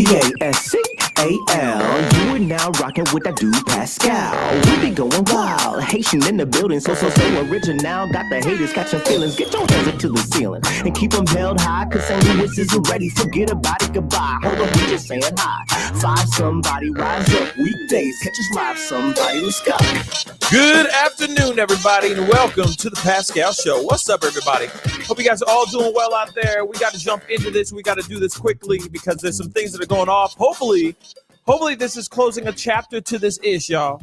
Pascal. You are now rocking with that dude Pascal. We be going wild, Haitian in the building, so original. Got the haters catching feelings. Get your hands up to the ceiling and keep them held high. Cause St. Louis isn't ready. Forget about it, goodbye. Hold on, we just saying hi. Five somebody, rise up. Weekdays, catch us live. Somebody, let's go. Good afternoon, everybody, and welcome to the Pascal Show. What's up, everybody? Hope you guys are all doing well out there. We got to jump into this. We got to do this quickly because there's some things that are going off. Hopefully this is closing a chapter to this ish, y'all.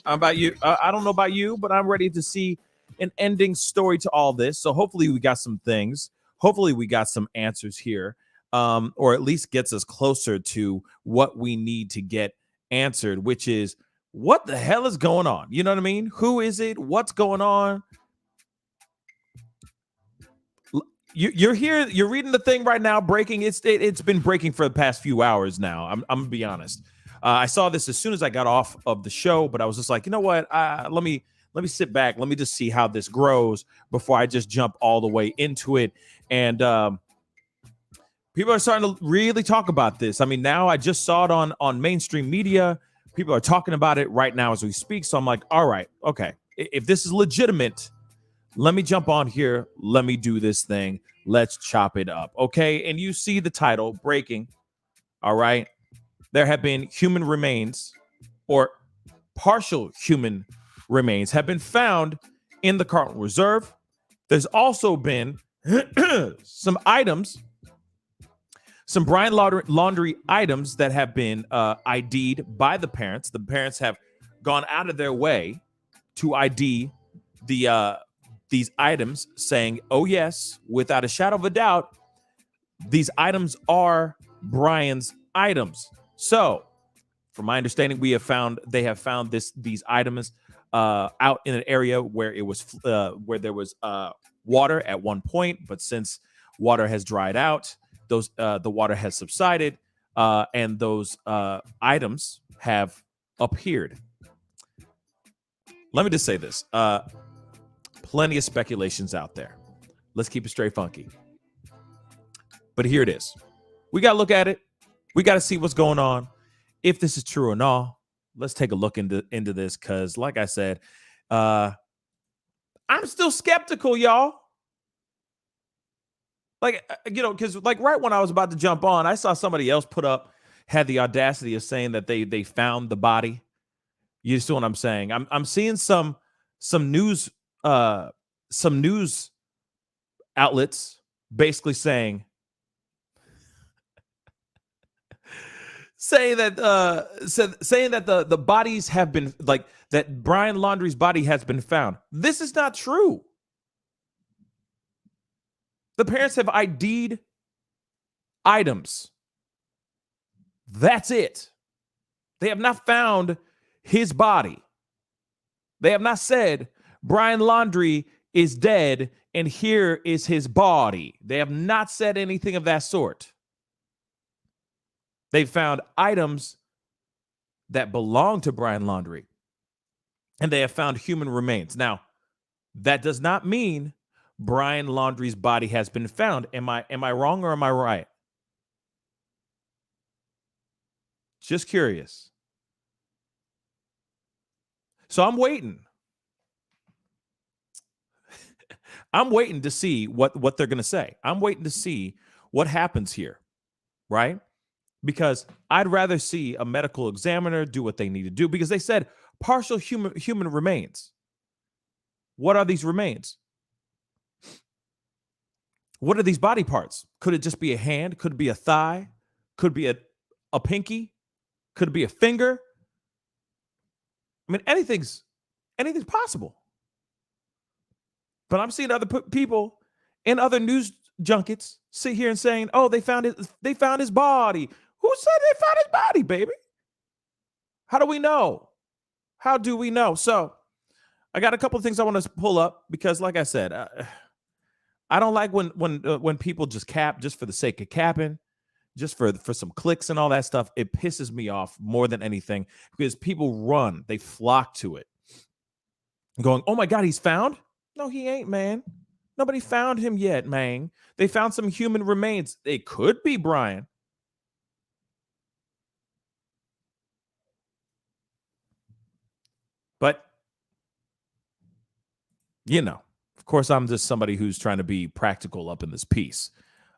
About you, I don't know about you, but I'm ready to see an ending story to all this. So hopefully we got some things. Hopefully we got some answers here, or at least gets us closer to what we need to get answered, which is, what the hell is going on? You know what I mean? Who is it? What's going on? You're here. You're reading the thing right now. Breaking. It's been breaking for the past few hours now. I'm gonna be honest. I saw this as soon as I got off of the show, but I was just like, you know what? Let me sit back. Let me just see how this grows before I just jump all the way into it. And people are starting to really talk about this. I mean, now I just saw it on mainstream media. People are talking about it right now as we speak. So I'm like, all right, okay. If this is legitimate, let me jump on here. Let me do this thing. Let's chop it up. Okay. And you see the title, Breaking. All right. There have been human remains, or partial human remains, have been found in the Carlton Reserve. There's also been some items, some Brian Laundrie items that have been ID'd by the parents. The parents have gone out of their way to ID these items, saying, oh yes, without a shadow of a doubt, these items are Brian's items. So from my understanding, they have found these items out in an area where where there was water at one point, but since water has dried out, the water has subsided, and those items have appeared. Let me just say this. Plenty of speculations out there. Let's keep it straight funky. But here it is. We got to look at it. We got to see what's going on. If this is true or not, let's take a look into this, because like I said, I'm still skeptical, y'all. Like, because like right when I was about to jump on, I saw somebody else had the audacity of saying that they found the body. You see what I'm saying? I'm seeing some news outlets basically saying that the bodies have been, like, that Brian Laundrie's body has been found. This is not true. The parents have ID'd items. That's it. They have not found his body. They have not said Brian Laundrie is dead and here is his body. They have not said anything of that sort. They found items that belong to Brian Laundrie, and they have found human remains. Now, that does not mean Brian Laundrie's body has been found. Am I wrong or am I right? Just curious. So I'm waiting. I'm waiting to see what they're going to say. I'm waiting to see what happens here, right? Because I'd rather see a medical examiner do what they need to do, because they said partial human remains. What are these remains? What are these body parts? Could it just be a hand? Could it be a thigh? Could it be a pinky? Could it be a finger? I mean, anything's possible. But I'm seeing other people in other news junkets sit here and saying, "Oh, they found his body." Who said they found his body, baby? How do we know? How do we know? So, I got a couple of things I want to pull up, because, like I said, I don't like when people just cap just for the sake of capping, just for some clicks and all that stuff. It pisses me off more than anything, because people they flock to it, going, "Oh my God, he's found." No, he ain't, man. Nobody found him yet, man. They found some human remains. It could be Brian. But, you know, of course, I'm just somebody who's trying to be practical up in this piece.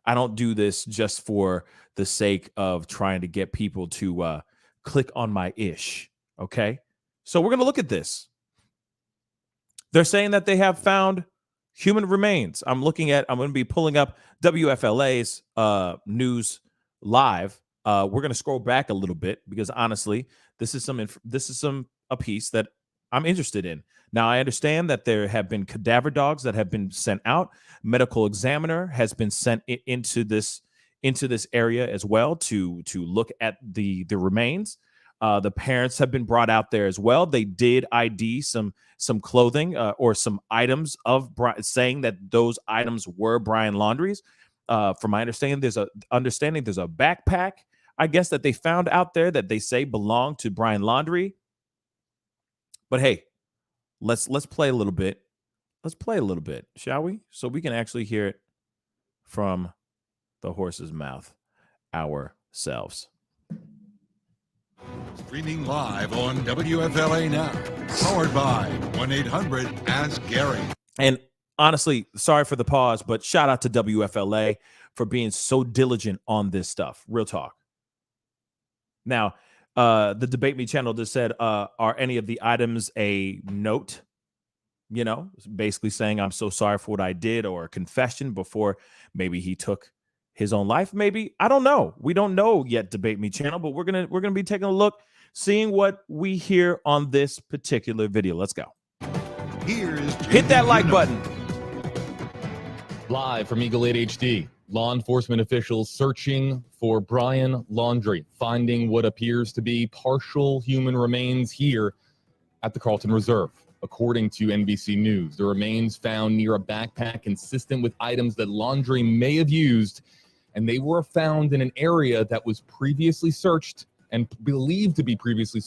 I don't do this just for the sake of trying to get people to click on my ish. Okay. So we're going to look at this. They're saying that they have found human remains. I'm going to be pulling up WFLA's news live. We're going to scroll back a little bit because honestly, this is a piece that I'm interested in. Now, I understand that there have been cadaver dogs that have been sent out. Medical examiner has been sent into this area as well to look at the remains. The parents have been brought out there as well. They did ID some clothing or some items of saying that those items were Brian Laundrie's. From my understanding, there's a backpack, I guess, that they found out there that they say belonged to Brian Laundrie. But hey, let's play a little bit. Let's play a little bit, shall we? So we can actually hear it from the horse's mouth ourselves. Streaming live on WFLA Now, powered by 1-800-ASK-GARY. And honestly, sorry for the pause, but shout out to WFLA for being so diligent on this stuff. Real talk. Now, the Debate Me channel just said, are any of the items a note? You know, basically saying I'm so sorry for what I did, or a confession before maybe he took his own life. Maybe, I don't know. We don't know yet, Debate Me channel, but we're gonna be taking a look, seeing what we hear on this particular video. Let's go. Hit that like button. Live from Eagle 8 HD, law enforcement officials searching for Brian Laundrie, finding what appears to be partial human remains here at the Carlton Reserve. According to NBC News, the remains found near a backpack consistent with items that Laundrie may have used, and they were found in an area that was previously searched and believed to be previously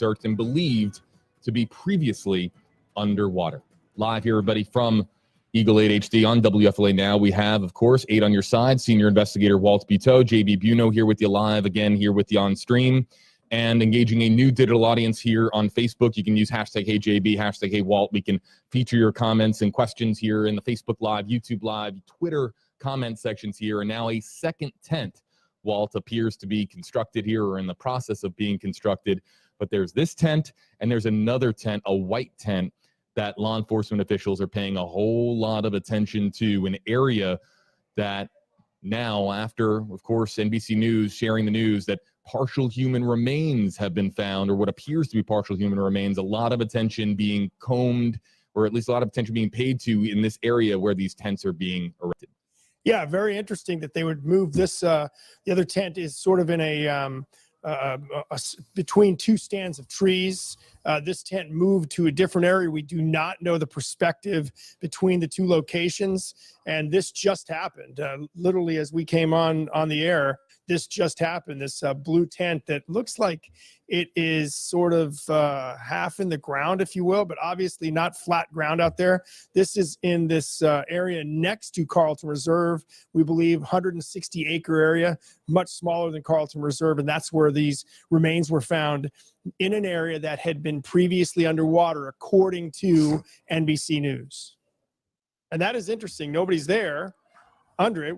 underwater. Live here, everybody, from Eagle 8 HD on WFLA Now. We have, of course, 8 on your side, senior investigator Walt Buteau, JB Buno here with you live, again here with you on stream, and engaging a new digital audience here on Facebook. You can use hashtag HeyJB, hashtag HeyWalt. We can feature your comments and questions here in the Facebook Live, YouTube Live, Twitter comment sections here. And now a second tent, Walt, appears to be constructed here, or in the process of being constructed. But there's this tent, and there's another tent, a white tent, that law enforcement officials are paying a whole lot of attention to, an area that now, after, of course, NBC News sharing the news that partial human remains have been found, or what appears to be partial human remains, a lot of attention being combed, or at least a lot of attention being paid to in this area where these tents are being erected. Yeah, very interesting that they would move this. The other tent is sort of in a between two stands of trees. This tent moved to a different area. We do not know the perspective between the two locations, and this just happened. Literally, as we came on the air, this just happened. This blue tent that looks like it is sort of half in the ground, if you will, but obviously not flat ground out there. This is in this area next to Carlton Reserve, we believe 160-acre area, much smaller than Carlton Reserve, and that's where these remains were found, in an area that had been previously underwater, according to NBC News. And that is interesting. Nobody's there under it.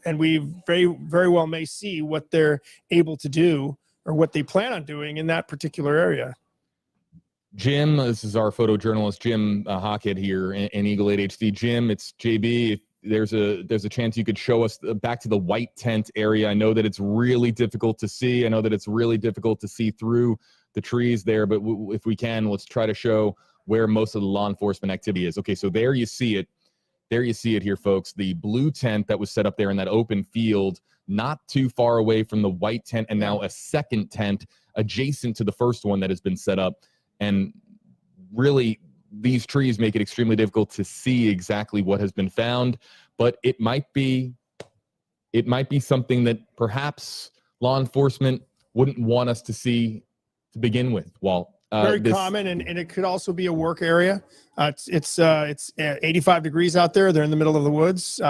And we very, very well may see what they're able to do, or what they plan on doing in that particular area. Jim, this is our photojournalist, Jim Hockett here in Eagle 8 HD. Jim, it's JB. If there's a chance you could show us back to the white tent area. I know that it's really difficult to see. I know that it's really difficult to see through the trees there, but if we can, let's try to show where most of the law enforcement activity is. Okay, so there you see it. There you see it here, folks. The blue tent that was set up there in that open field, not too far away from the white tent, and now a second tent adjacent to the first one that has been set up. And really, these trees make it extremely difficult to see exactly what has been found, but it might be something that perhaps law enforcement wouldn't want us to see to begin with, Walt. Very common, and it could also be a work area. It's 85 degrees out there. They're in the middle of the woods.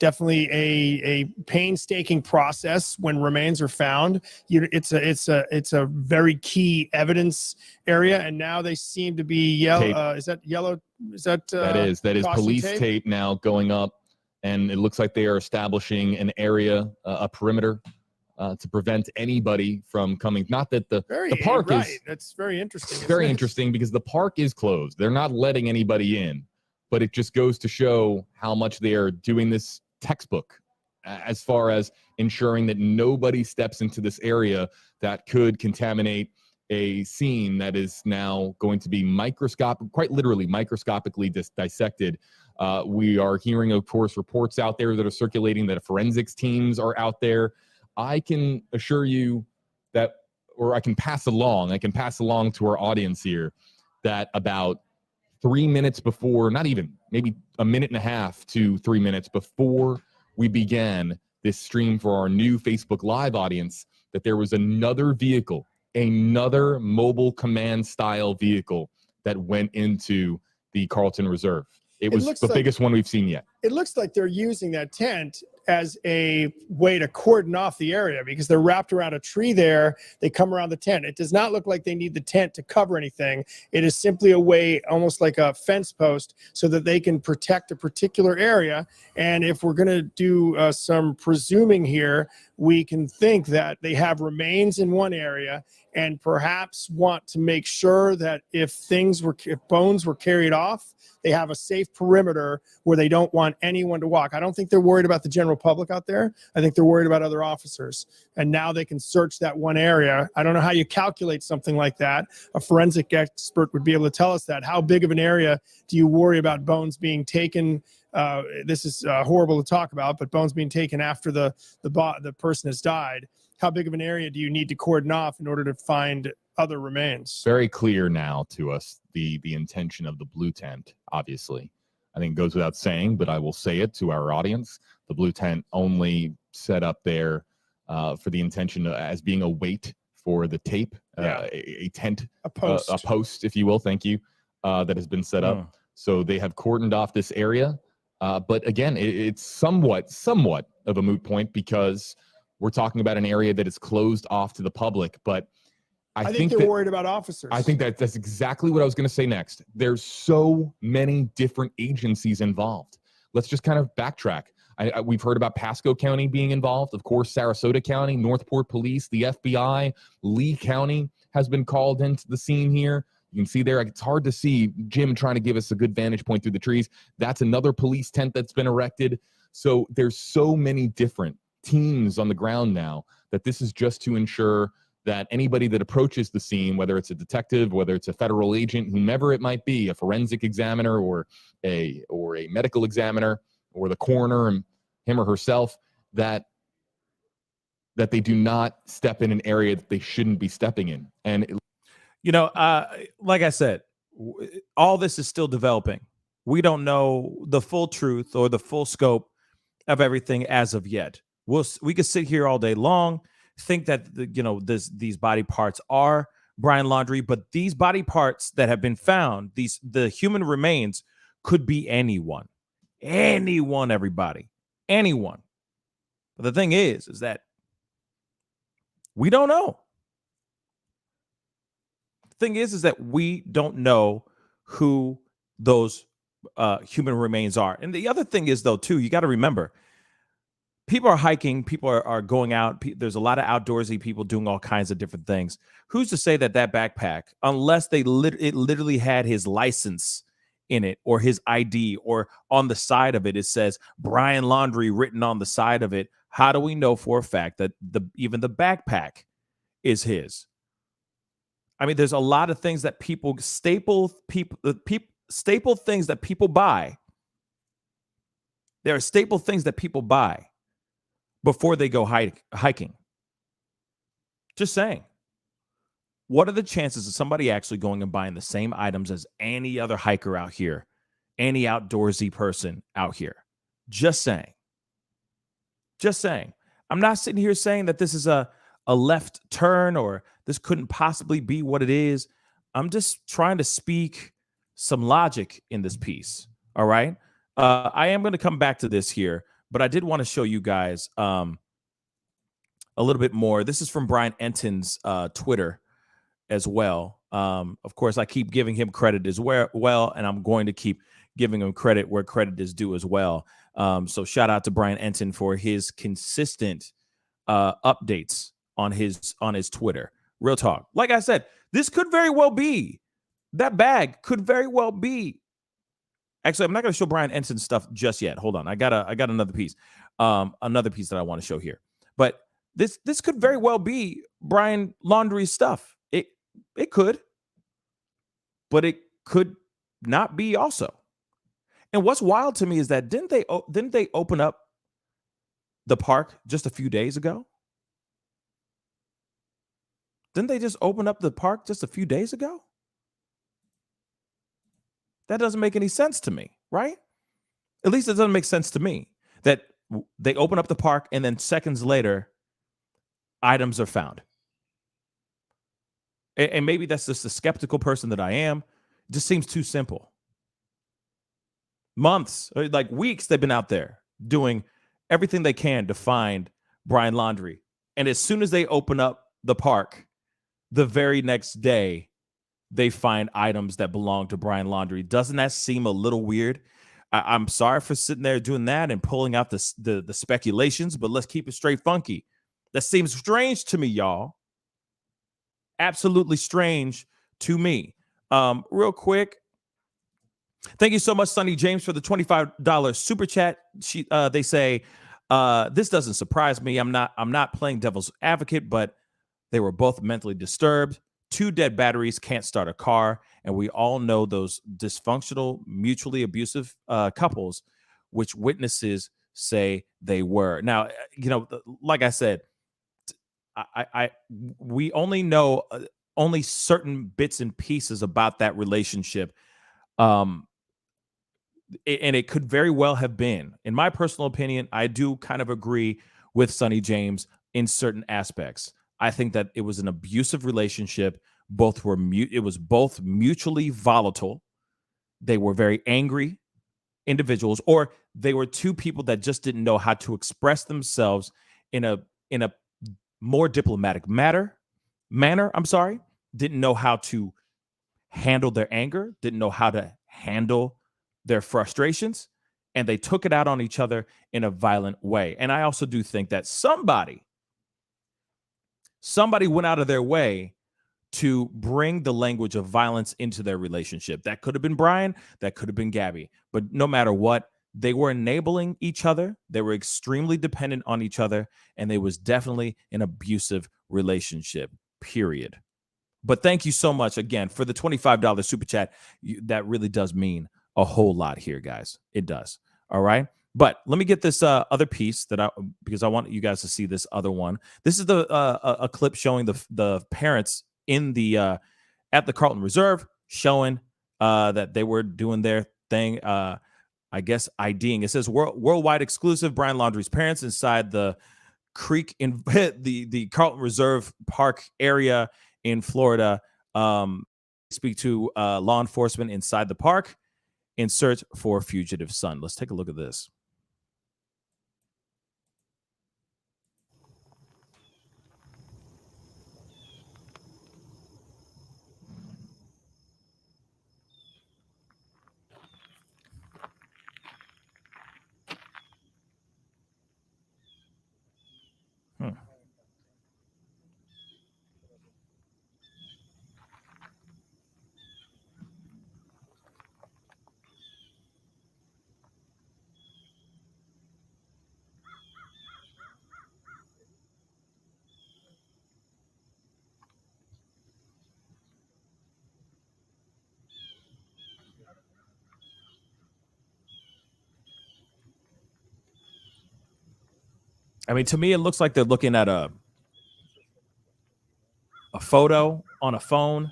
definitely a painstaking process when remains are found. It's a very key evidence area, and now they seem to be yellow. Is that yellow? Is that that is caution police tape now going up, and it looks like they are establishing an area, a perimeter, to prevent anybody from coming. Not that the park is. That's very interesting. It's very interesting because the park is closed. They're not letting anybody in, but it just goes to show how much they are doing this textbook as far as ensuring that nobody steps into this area that could contaminate a scene that is now going to be quite literally microscopically dissected. We are hearing, of course, reports out there that are circulating that forensics teams are out there. I can assure you that, or I can pass along to our audience here that about 3 minutes before, not even, maybe a minute and a half to 3 minutes before we began this stream for our new Facebook Live audience, that there was another vehicle, another mobile command style vehicle that went into the Carlton Reserve. It was the biggest one we've seen yet. It looks like they're using that tent as a way to cordon off the area because they're wrapped around a tree there. They come around the tent. It does not look like they need the tent to cover anything. It is simply a way, almost like a fence post, so that they can protect a particular area. And if we're going to do some presuming here, we can think that they have remains in one area and perhaps want to make sure that if bones were carried off, they have a safe perimeter where they don't want anyone to walk. I don't think they're worried about the general public out there. I think they're worried about other officers. And now they can search that one area. I don't know how you calculate something like that. A forensic expert would be able to tell us that. How big of an area do you worry about bones being taken? This is horrible to talk about, but bones being taken after the person has died. How big of an area do you need to cordon off in order to find other remains? Very clear now to us the intention of the blue tent, obviously. I think it goes without saying, but I will say it to our audience. The blue tent only set up there for the intention as being a weight for the tape, a tent, a post, if you will. Thank you. That has been set up. So they have cordoned off this area. But again, it's somewhat of a moot point because we're talking about an area that is closed off to the public. But I think they're worried about officers. I think that's exactly what I was going to say next. There's so many different agencies involved. Let's just kind of backtrack. We've heard about Pasco County being involved. Of course, Sarasota County, Northport Police, the FBI, Lee County has been called into the scene here. You can see there, it's hard to see Jim trying to give us a good vantage point through the trees. That's another police tent that's been erected. So there's so many different teams on the ground now that this is just to ensure that anybody that approaches the scene, whether it's a detective, whether it's a federal agent, whomever it might be, a forensic examiner or a medical examiner or the coroner and him or herself, that they do not step in an area that they shouldn't be stepping in. And like I said, all this is still developing. We don't know the full truth or the full scope of everything as of yet. We could sit here all day long, think that these body parts are Brian Laundrie, but these body parts that have been found, the human remains, could be anyone, everybody, anyone. But the thing is that we don't know. The thing is that we don't know who those human remains are. And the other thing is, though, too, you got to remember, people are hiking, people are going out. There's a lot of outdoorsy people doing all kinds of different things. Who's to say that backpack, unless it literally had his license in it or his ID, or on the side of it, it says Brian Laundrie written on the side of it. How do we know for a fact that even the backpack is his? I mean, there's a lot of things that people staple things that people buy. There are staple things that people buy before they go hiking. Just saying. What are the chances of somebody actually going and buying the same items as any other hiker out here, any outdoorsy person out here? Just saying. Just saying. I'm not sitting here saying that this is a left turn or this couldn't possibly be what it is. I'm just trying to speak some logic in this piece. All right. I am going to come back to this here, But I did want to show you guys a little bit more. This is from Brian Enton's Twitter as well. Of course, I keep giving him credit as well, and I'm going to keep giving him credit where credit is due as well. So shout out to Brian Enton for his consistent updates on his Twitter. Real talk. Like I said, this could very well be that bag could very well be. Actually, I'm not going to show Brian Enton's stuff just yet. Hold on, I got another piece that I want to show here. But this could very well be Brian Laundrie's stuff. It could, but it could not be also. And what's wild to me is that didn't they open up the park just a few days ago? Didn't they just open up the park just a few days ago? That doesn't make any sense to me, right? At least it doesn't make sense to me that they open up the park and then seconds later, items are found. And maybe that's just the skeptical person that I am. It just seems too simple. Months, like weeks, they've been out there doing everything they can to find Brian Laundrie. And as soon as they open up the park, the very next day, they find items that belong to Brian Laundrie. Doesn't that seem a little weird? I'm sorry for sitting there doing that and pulling out the speculations, but let's keep it straight funky. That seems strange to me, y'all. Absolutely strange to me. Real quick, thank you so much, Sonny James, for the $25 super chat. They say, this doesn't surprise me. I'm not playing devil's advocate, but they were both mentally disturbed. 2 dead batteries can't start a car, and we all know those dysfunctional, mutually abusive couples, which witnesses say they were. Now, like I said, we only know only certain bits and pieces about that relationship. And it could very well have been, in my personal opinion, I do kind of agree with Sonny James in certain aspects. I think that it was an abusive relationship. It was both mutually volatile. They were very angry individuals, or they were 2 people that just didn't know how to express themselves in a more diplomatic manner. Didn't know how to handle their anger, didn't know how to handle their frustrations, and they took it out on each other in a violent way. And I also do think that somebody went out of their way to bring the language of violence into their relationship. That could have been Brian, that could have been Gabby. But no matter what, they were enabling each other. They were extremely dependent on each other, and there was definitely an abusive relationship, period. But thank you so much again for the $25 super chat. That really does mean a whole lot here, guys. It does. All right. But let me get this other piece because I want you guys to see this other one. This is a clip showing the parents in the at the Carlton Reserve, showing that they were doing their thing. I guess IDing. It says worldwide exclusive. Brian Laundrie's parents inside the creek in the Carlton Reserve Park area in Florida. Speak to law enforcement inside the park in search for a fugitive son. Let's take a look at this. I mean, to me, it looks like they're looking at a photo on a phone.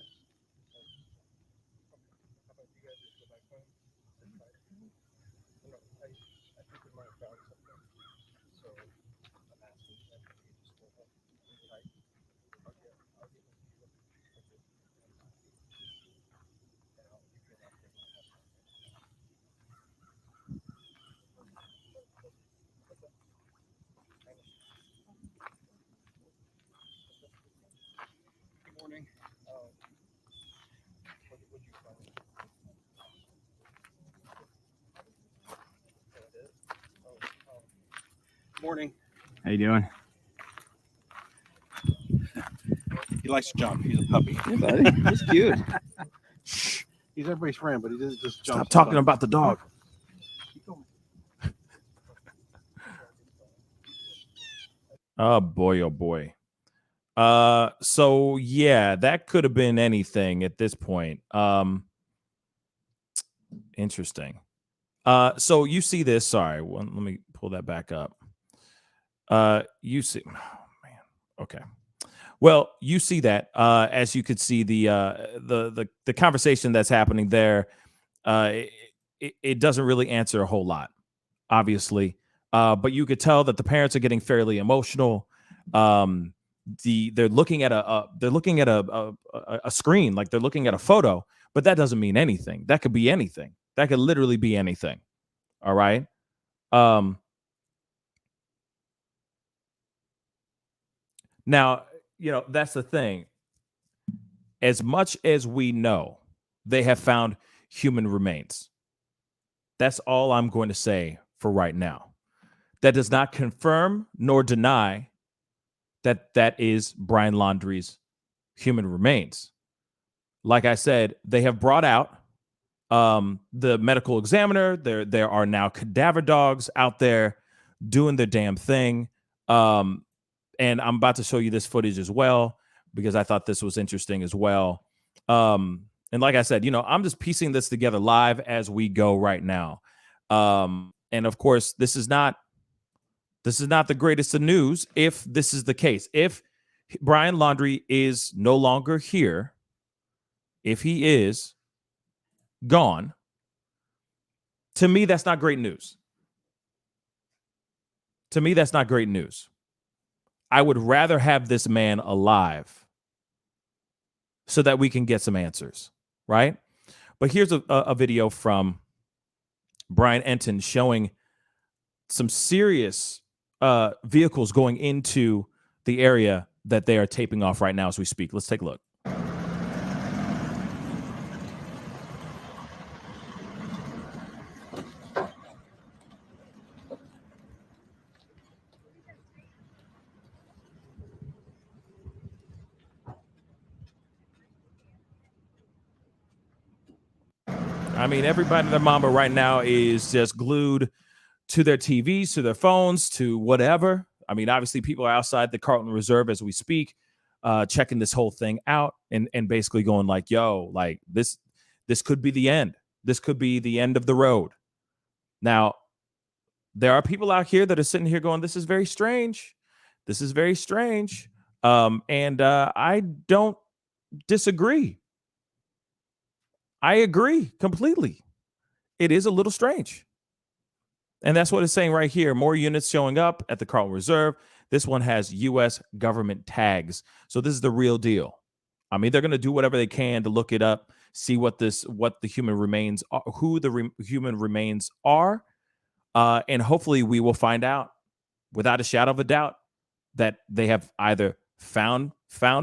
Morning. How you doing? He likes to jump. He's a puppy. Hey, buddy. He's cute. He's everybody's friend, but he doesn't just jump. Stop talking about the dog. Oh boy, oh boy. So yeah, that could have been anything at this point. Interesting. So you see this. Sorry, let me pull that back up. You see, oh, man. Okay. Well, you see that as you could see the conversation that's happening there. It doesn't really answer a whole lot, obviously. But you could tell that the parents are getting fairly emotional. They're looking at a screen, like they're looking at a photo, but that doesn't mean anything. That could be anything. That could literally be anything. All right. Now, that's the thing. As much as we know, they have found human remains. That's all I'm going to say for right now. That does not confirm nor deny that is Brian Laundrie's human remains. Like I said, they have brought out the medical examiner. There are now cadaver dogs out there doing their damn thing. And I'm about to show you this footage as well, because I thought this was interesting as well. And like I said, I'm just piecing this together live as we go right now. And of course, this is not the greatest of news if this is the case. If Brian Laundrie is no longer here, if he is gone, to me, that's not great news. To me, that's not great news. I would rather have this man alive so that we can get some answers, right? But here's a video from Brian Enton showing some serious vehicles going into the area that they are taping off right now as we speak. Let's take a look. I mean, everybody and their mama right now is just glued to their TVs, to their phones, to whatever. I mean, obviously, people are outside the Carlton Reserve as we speak, checking this whole thing out and basically going like, yo, like this could be the end. This could be the end of the road. Now, there are people out here that are sitting here going, this is very strange. This is very strange. And I don't disagree. I agree completely. It is a little strange. And that's what it's saying right here. More units showing up at the Carlton Reserve. This one has U.S. government tags. So this is the real deal. I mean, they're going to do whatever they can to look it up, see what the human remains are, who the human remains are. And hopefully we will find out without a shadow of a doubt that they have either found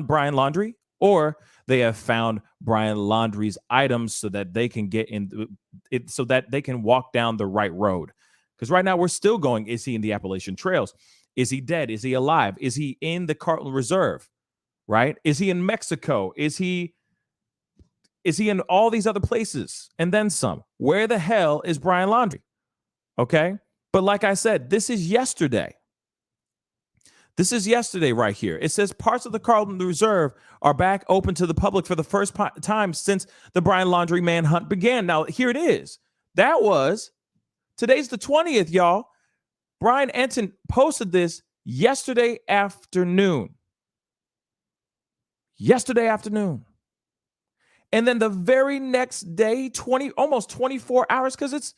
Brian Laundrie, or they have found Brian Laundrie's items so that they can get in it, so that they can walk down the right road. Because right now we're still going, is he in the Appalachian Trails? Is he dead? Is he alive? Is he in the Carlton Reserve? Right? Is he in Mexico? Is he in all these other places? And then some. Where the hell is Brian Laundrie? Okay? But like I said, this is yesterday. This is yesterday right here. It says parts of the Carlton Reserve are back open to the public for the first time since the Brian Laundrie manhunt began. Now, here it is. Today's the 20th, y'all. Brian Enton posted this yesterday afternoon. And then the very next day, almost 24 hours, because it's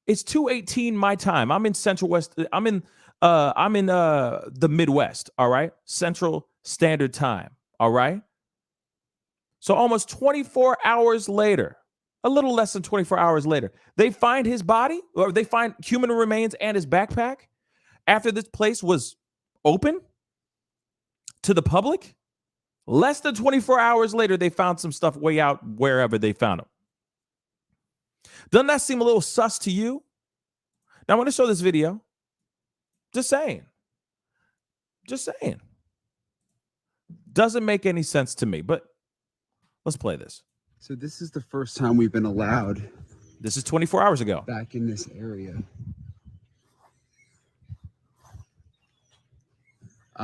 2:18 my time. I'm in Central West. I'm in the Midwest. All right. Central Standard Time. All right. So almost 24 hours later, a little less than 24 hours later, they find his body, or they find human remains and his backpack after this place was open to the public. Less than 24 hours later, they found some stuff way out wherever they found him. Doesn't that seem a little sus to you? Now, I'm going to show this video. Just saying. Just saying. Doesn't make any sense to me, but let's play this. So this is the first time we've been allowed This is 24 hours ago. back in this area.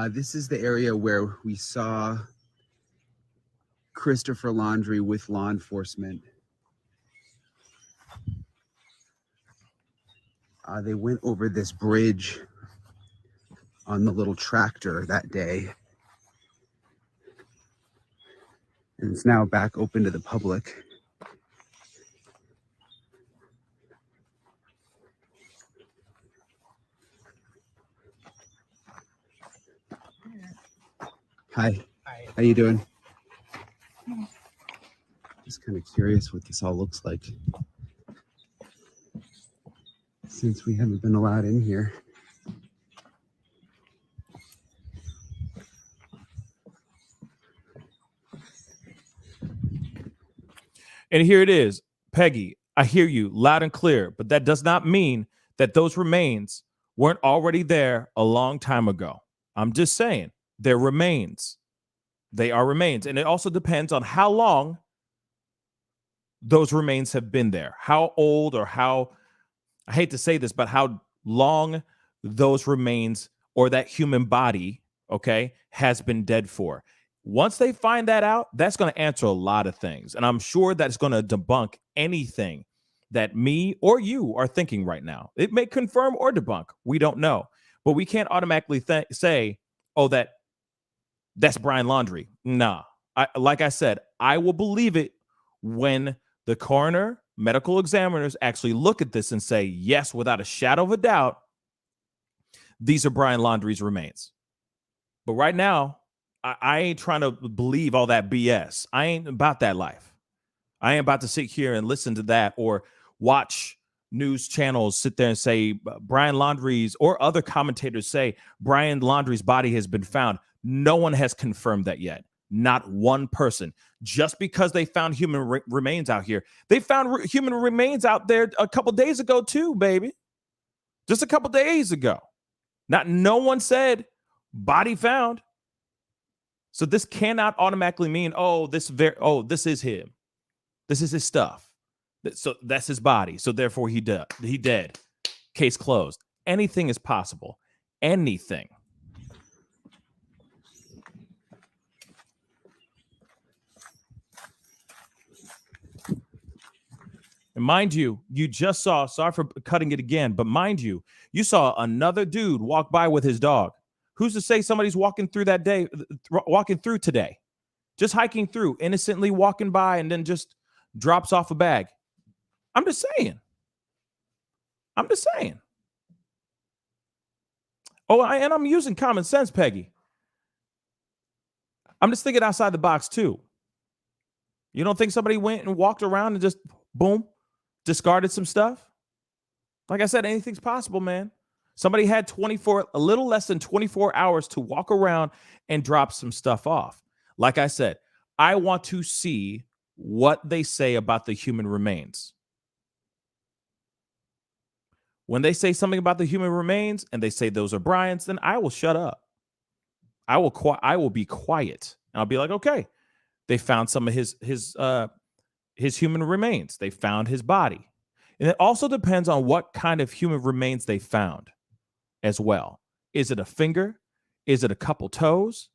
This is the area where we saw Christopher Laundrie with law enforcement. They went over this bridge on the little tractor that day. And it's now back open to the public. Hi. Hi. How you doing? Just kind of curious what this all looks like, since we haven't been allowed in here. And here it is. Peggy, I hear you loud and clear, but that does not mean that those remains weren't already there a long time ago. I'm just saying they're remains. They are remains. And it also depends on how long those remains have been there, how old or how, I hate to say this, but how long those remains or that human body, okay, has been dead for. Once they find that out, that's going to answer a lot of things. And I'm sure that's going to debunk anything that me or you are thinking right now. It may confirm or debunk. We don't know. But we can't automatically say, oh, that's Brian Laundrie. Nah. Like I said, I will believe it when the coroner, medical examiners actually look at this and say, yes, without a shadow of a doubt, these are Brian Laundrie's remains. But right now, I ain't trying to believe all that BS. I ain't about that life. I ain't about to sit here and listen to that or watch news channels sit there and say Brian Laundrie's or other commentators say Brian Laundrie's body has been found. No one has confirmed that yet. Not one person. Just because they found human remains out here. They found human remains out there a couple days ago too, baby. Just a couple days ago. No one said body found. So this cannot automatically mean, this is him. This is his stuff. So that's his body. So therefore he dead. Case closed. Anything is possible. Anything. And mind you, you just saw, sorry for cutting it again, but mind you, you saw another dude walk by with his dog. Who's to say somebody's walking through today? Just hiking through, innocently walking by and then just drops off a bag. I'm just saying. Oh, and I'm using common sense, Peggy. I'm just thinking outside the box too. You don't think somebody went and walked around and just, boom, discarded some stuff? Like I said, anything's possible, man. Somebody had a little less than 24 hours to walk around and drop some stuff off. Like I said, I want to see what they say about the human remains. When they say something about the human remains and they say those are Brian's, then I will shut up. I will be quiet. And I'll be like, okay, they found some of his human remains. They found his body. And it also depends on what kind of human remains they found as well. Is it a finger? Is it a couple toes?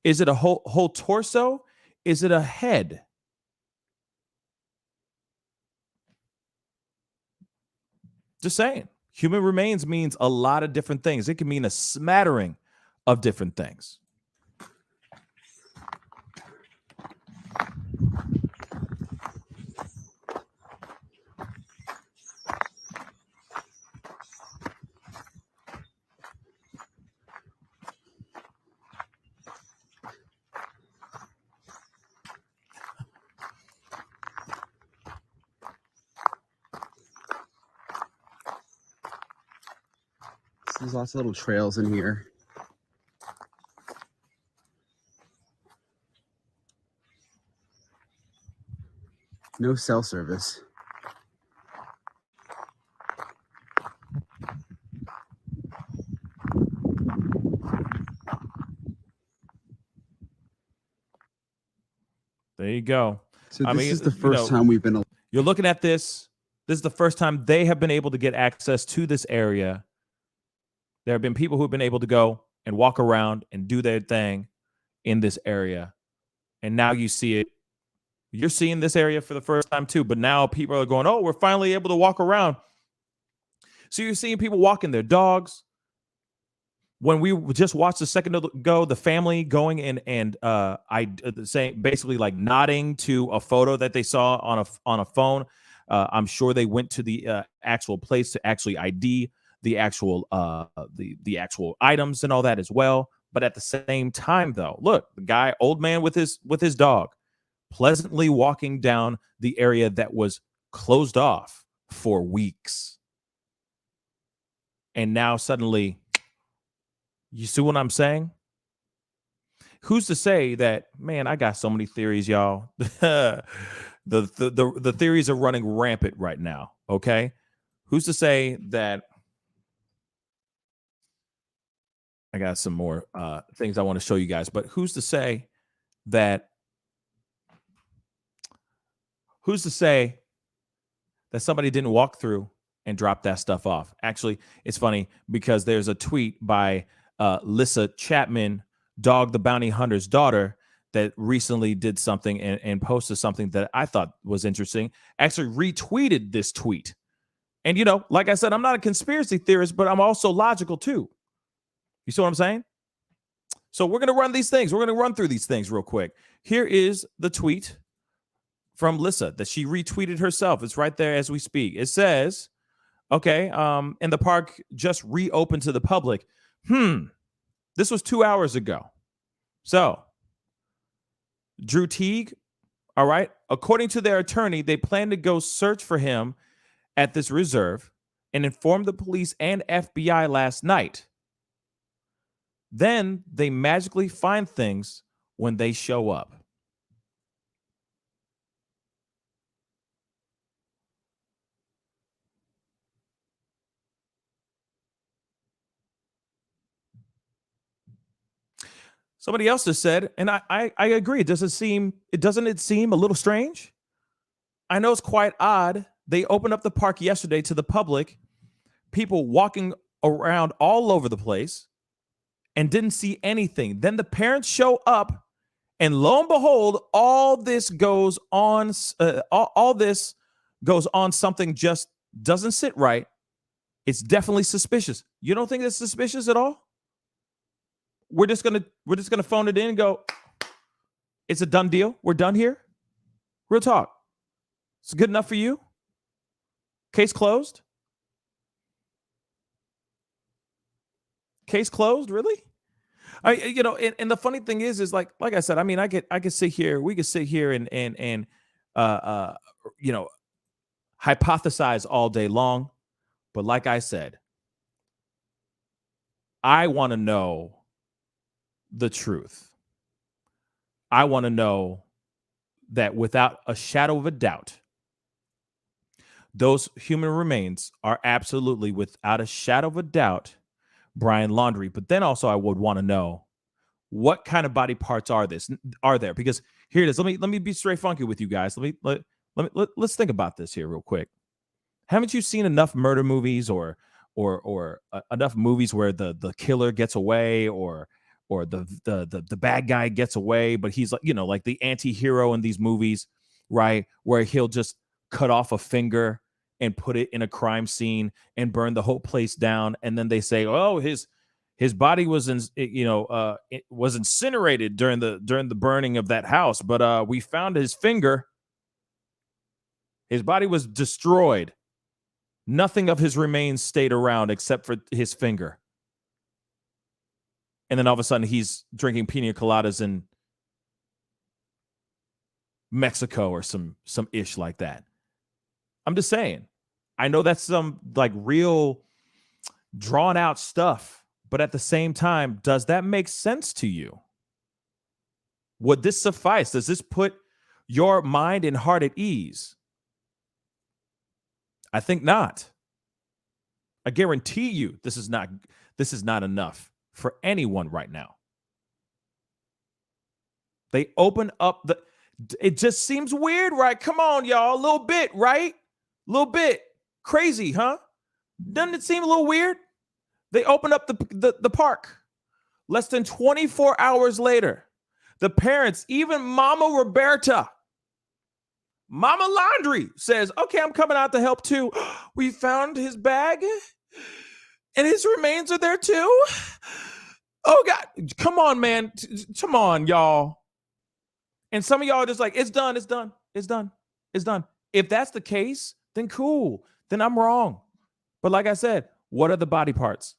Is it a whole torso? Is it a head? Just saying. Human remains means a lot of different things. It can mean a smattering of different things. There's lots of little trails in here. No cell service. go. So I this mean, is the you first know, time we've been. You're looking at this. This is the first time they have been able to get access to this area. There have been people who've been able to go and walk around and do their thing in this area. And now you see it. You're seeing this area for the first time too. But now people are going, oh, we're finally able to walk around. So you're seeing people walking their dogs. When we just watched a second ago, the family going in and saying basically like nodding to a photo that they saw on a phone. I'm sure they went to the actual place to actually ID the actual the actual items and all that as well. But at the same time, though, look, the guy, old man with his dog, pleasantly walking down the area that was closed off for weeks, and now suddenly. You see what I'm saying? Who's to say that, man, I got so many theories, y'all. the theories are running rampant right now, okay? Who's to say that I got some more things I want to show you guys, but who's to say that somebody didn't walk through and drop that stuff off? Actually, it's funny because there's a tweet by Lissa Chapman, Dog the Bounty Hunter's daughter, that recently did something and posted something that I thought was interesting. Actually retweeted this tweet. And, you know, like I said, I'm not a conspiracy theorist, but I'm also logical too. You see what I'm saying? So we're going to run these things. We're going to run through these things real quick. Here is the tweet from Lissa that she retweeted herself. It's right there as we speak. It says, okay, and the park just reopened to the public. This was 2 hours ago. So, Drew Teague, all right, according to their attorney, they plan to go search for him at this reserve and informed the police and FBI last night. Then they magically find things when they show up. Somebody else has said, and I agree. Doesn't it seem a little strange? I know it's quite odd. They opened up the park yesterday to the public, people walking around all over the place, and didn't see anything. Then the parents show up, and lo and behold, all this goes on. All this goes on. Something just doesn't sit right. It's definitely suspicious. You don't think it's suspicious at all? We're just gonna phone it in and go, it's a done deal. We're done here. Real talk. It's good enough for you. Case closed. Case closed. Really? And the funny thing is like I said, I mean, I could sit here. We could sit here and hypothesize all day long. But like I said, I want to know the truth. I want to know that without a shadow of a doubt, those human remains are absolutely, without a shadow of a doubt, Brian Laundrie. But then also I would want to know what kind of body parts are there? Because here it is. Let me be straight funky with you guys. Let's think about this here real quick. Haven't you seen enough murder movies or enough movies where the killer gets away or the bad guy gets away, but he's like, like the anti-hero in these movies, right? Where he'll just cut off a finger and put it in a crime scene and burn the whole place down. And then they say, oh, his body was it was incinerated during the burning of that house, but we found his finger. His body was destroyed. Nothing of his remains stayed around except for his finger. And then all of a sudden he's drinking pina coladas in Mexico or some ish like that. I'm just saying. I know that's some like real drawn out stuff, but at the same time, does that make sense to you? Would this suffice? Does this put your mind and heart at ease? I think not. I guarantee you this is not enough for anyone right now. They open up It just seems weird, right? Come on, y'all. A little bit, right? A little bit. Crazy, huh? Doesn't it seem a little weird? They opened up the park. Less than 24 hours later, the parents, even Mama Roberta, Mama Laundrie says, okay, I'm coming out to help too. We found his bag and his remains are there too. Oh God, come on, man. Come on, y'all. And some of y'all are just like, it's done, it's done, it's done, it's done. If that's the case, then cool. Then I'm wrong. But like I said, what are the body parts?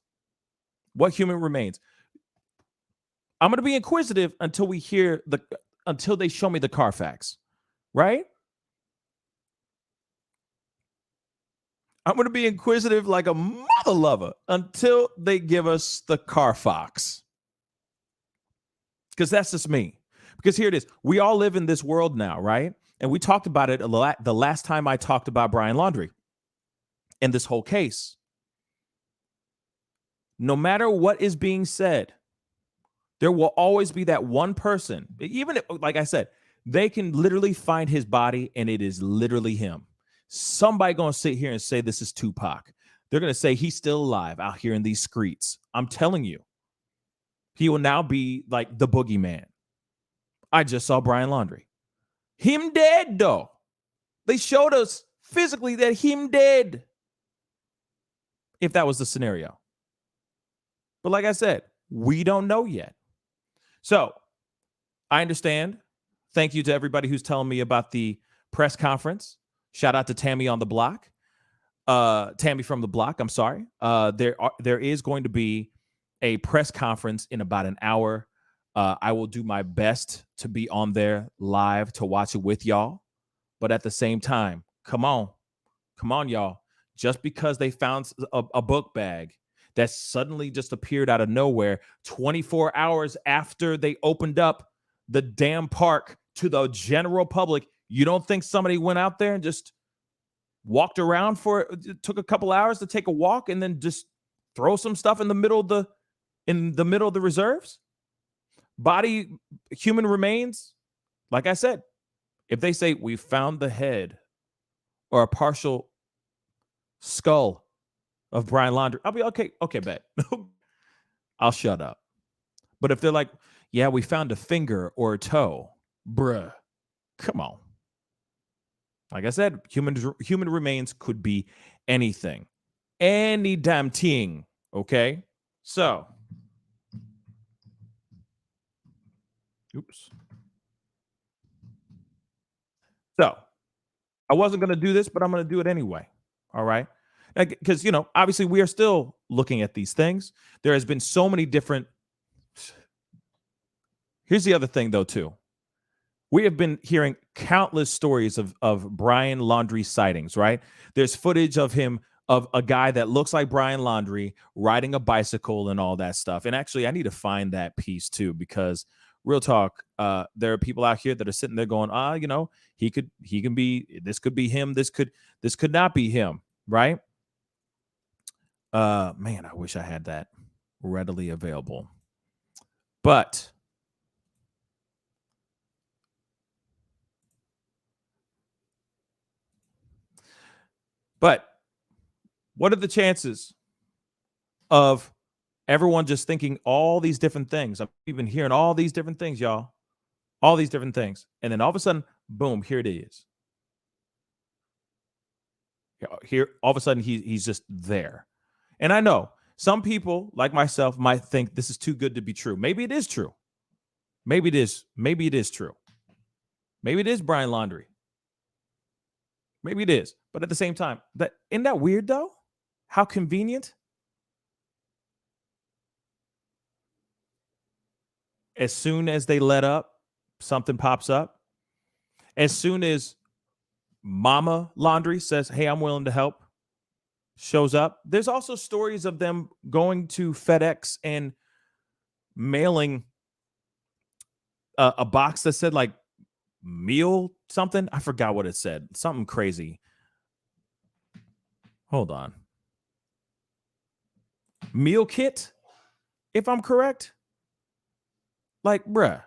What human remains? I'm going to be inquisitive until until they show me the Carfax, right? I'm going to be inquisitive like a mother lover until they give us the Carfax. Because that's just me. Because here it is. We all live in this world now, right? And we talked about it the last time I talked about Brian Laundrie and this whole case. No matter what is being said, there will always be that one person, even if, like I said, they can literally find his body and it is literally him. Somebody going to sit here and say this is Tupac. They're going to say he's still alive out here in these streets. I'm telling you, he will now be like the boogeyman. I just saw Brian Laundrie. Him dead, though. They showed us physically that him dead. If that was the scenario. But like I said, we don't know yet. So I understand. Thank you to everybody who's telling me about the press conference. Shout out to Tammy on the block. Tammy from the block. I'm sorry. There is going to be a press conference in about an hour. I will do my best to be on there live to watch it with y'all. But at the same time, come on, y'all. Just because they found a book bag that suddenly just appeared out of nowhere 24 hours after they opened up the damn park to the general public, you don't think somebody went out there and just walked around took a couple hours to take a walk and then just throw some stuff in the middle of the reserves? Human remains, like I said, if they say we found the head or a partial skull of Brian Laundrie, I'll be okay, bet. I'll shut up. But if they're like, yeah, we found a finger or a toe, bruh, come on. Like I said, human remains could be anything. Any damn thing, okay? So, oops. So, I wasn't going to do this, but I'm going to do it anyway, all right? Because, obviously we are still looking at these things. There has been so many different... Here's the other thing, though, too. We have been hearing countless stories of Brian Laundrie sightings, right? There's footage of him, of a guy that looks like Brian Laundrie riding a bicycle and all that stuff. And actually, I need to find that piece, too, because real talk, there are people out here that are sitting there going, he can be, this could be him. This could not be him, right? Man, I wish I had that readily available. But what are the chances of everyone just thinking all these different things? I've been hearing all these different things, y'all. All these different things. And then all of a sudden, boom, here it is. Here, all of a sudden, he's just there. And I know some people, like myself, might think this is too good to be true. Maybe it is true. Maybe it is. Maybe it is true. Maybe it is Brian Laundrie. Maybe it is. But at the same time, isn't that weird, though? How convenient. As soon as they let up, something pops up. As soon as Mama Laundrie says, hey, I'm willing to help, shows up. There's also stories of them going to FedEx and mailing a box that said like meal something. I forgot what it said. Something crazy. Hold on. Meal kit, if I'm correct. Like, bruh.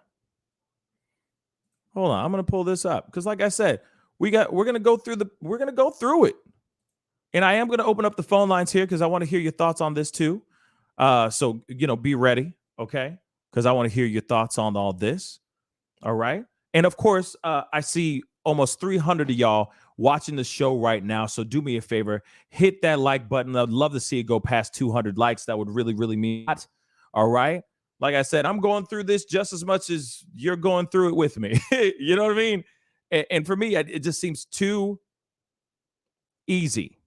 Hold on, I'm gonna pull this up because, like I said, we're gonna go through it, and I am gonna open up the phone lines here because I want to hear your thoughts on this too. So be ready, okay? Because I want to hear your thoughts on all this. All right, and of course, I see almost 300 of y'all watching the show right now. So do me a favor, hit that like button. I'd love to see it go past 200 likes. That would really, really mean a lot. All right. Like I said, I'm going through this just as much as you're going through it with me. You know what I mean? And for me, it just seems too easy.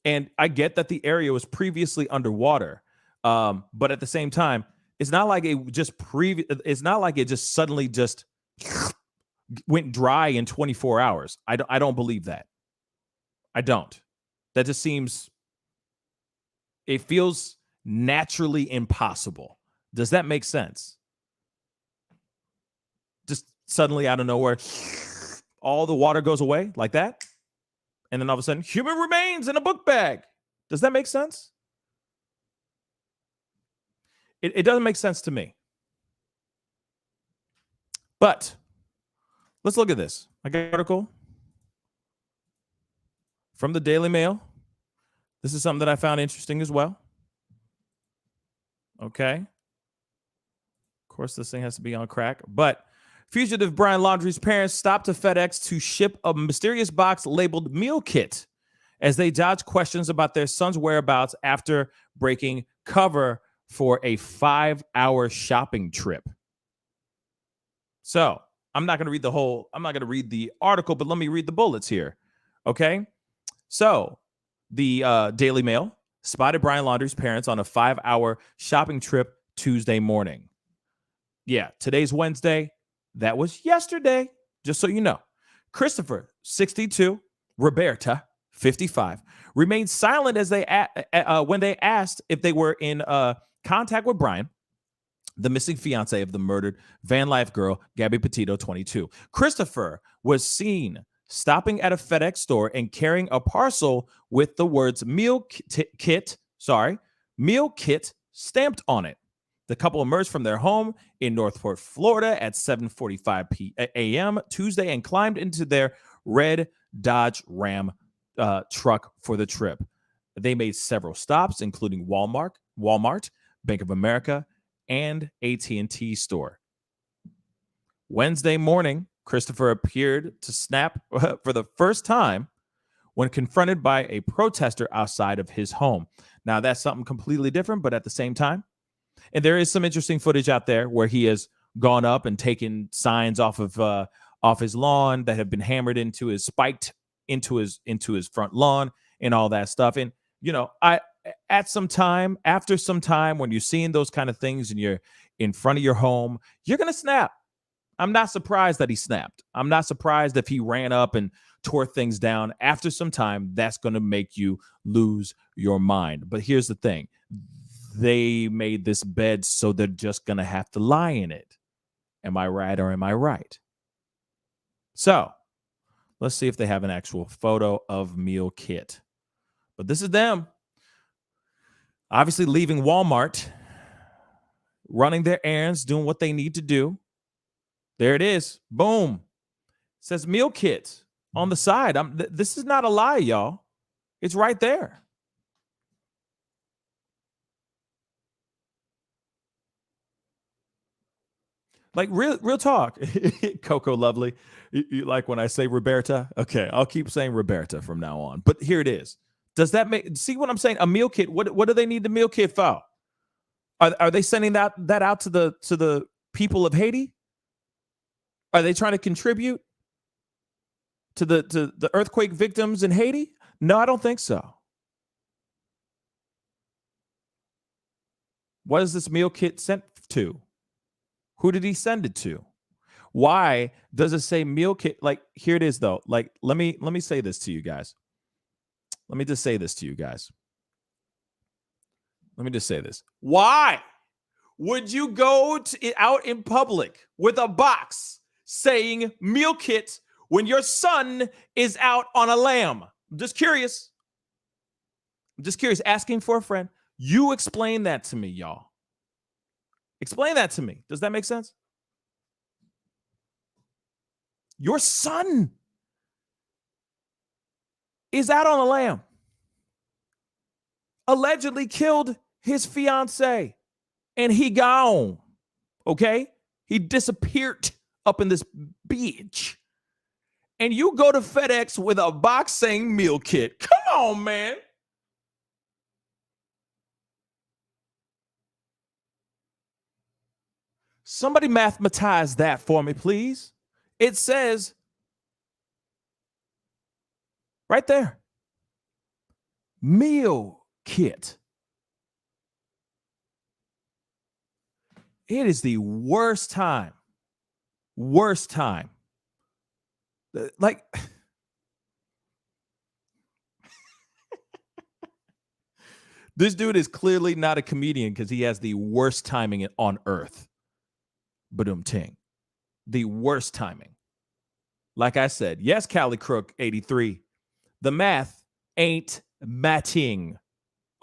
And I get that the area was previously underwater. But at the same time, it's not like it just suddenly just went dry in 24 hours. I don't believe that. I don't. That just seems, it feels naturally impossible. Does that make sense? Just suddenly out of nowhere, all the water goes away like that. And then all of a sudden, human remains in a book bag. Does that make sense? It doesn't make sense to me. But let's look at this. I got an article from the Daily Mail. This is something that I found interesting as well. Okay. Of course, this thing has to be on crack. But fugitive Brian Laundrie's parents stopped a FedEx to ship a mysterious box labeled meal kit as they dodge questions about their son's whereabouts after breaking cover for a 5-hour shopping trip. So I'm not going to read the article, but let me read the bullets here. Okay. So the Daily Mail spotted Brian Laundrie's parents on a 5-hour shopping trip Tuesday morning. Yeah, today's Wednesday. That was yesterday, just so you know. Christopher, 62, Roberta, 55, remained silent as when they asked if they were in contact with Brian, the missing fiance of the murdered van life girl, Gabby Petito, 22. Christopher was seen stopping at a FedEx store and carrying a parcel with the words meal kit stamped on it. The couple emerged from their home in Northport, Florida at 7:45 a.m. Tuesday and climbed into their red Dodge Ram truck for the trip. They made several stops, including Walmart, Bank of America, and AT&T store. Wednesday morning, Christopher appeared to snap for the first time when confronted by a protester outside of his home. Now, that's something completely different, but at the same time, and there is some interesting footage out there where he has gone up and taken signs off his lawn that have been hammered into his spiked into his front lawn and all that stuff. And after some time, when you're seeing those kind of things and you're in front of your home, you're gonna snap. I'm not surprised that he snapped. I'm not surprised if he ran up and tore things down. After some time, that's gonna make you lose your mind. But here's the thing. They made this bed so they're just going to have to lie in it. Am I right or am I right? So let's see if they have an actual photo of meal kit. But this is them. Obviously leaving Walmart, running their errands, doing what they need to do. There it is. Boom. It says meal kit on the side. This is not a lie, y'all. It's right there. Like real talk. Coco Lovely. You like when I say Roberta? Okay, I'll keep saying Roberta from now on. But here it is. Does that see what I'm saying? A meal kit. What do they need the meal kit for? Are they sending that out to the people of Haiti? Are they trying to contribute to the earthquake victims in Haiti? No, I don't think so. What is this meal kit sent to? Who did he send it to? Why does it say meal kit? Like, here it is, though. Like, let me say this to you guys. Let me just say this to you guys. Let me just say this. Why would you go out in public with a box saying meal kit when your son is out on a lam? I'm just curious. Asking for a friend. You explain that to me, y'all. Explain that to me. Does that make sense? Your son is out on a lam. Allegedly killed his fiance and he gone. Okay? He disappeared up in this beach. And you go to FedEx with a box saying meal kit. Come on, man. Somebody mathematize that for me, please. It says right there, meal kit. It is the worst time. Worst time. Like, this dude is clearly not a comedian because he has the worst timing on earth. Badum ting. The worst timing. Like I said, yes, Cali Crook 83. The math ain't matching.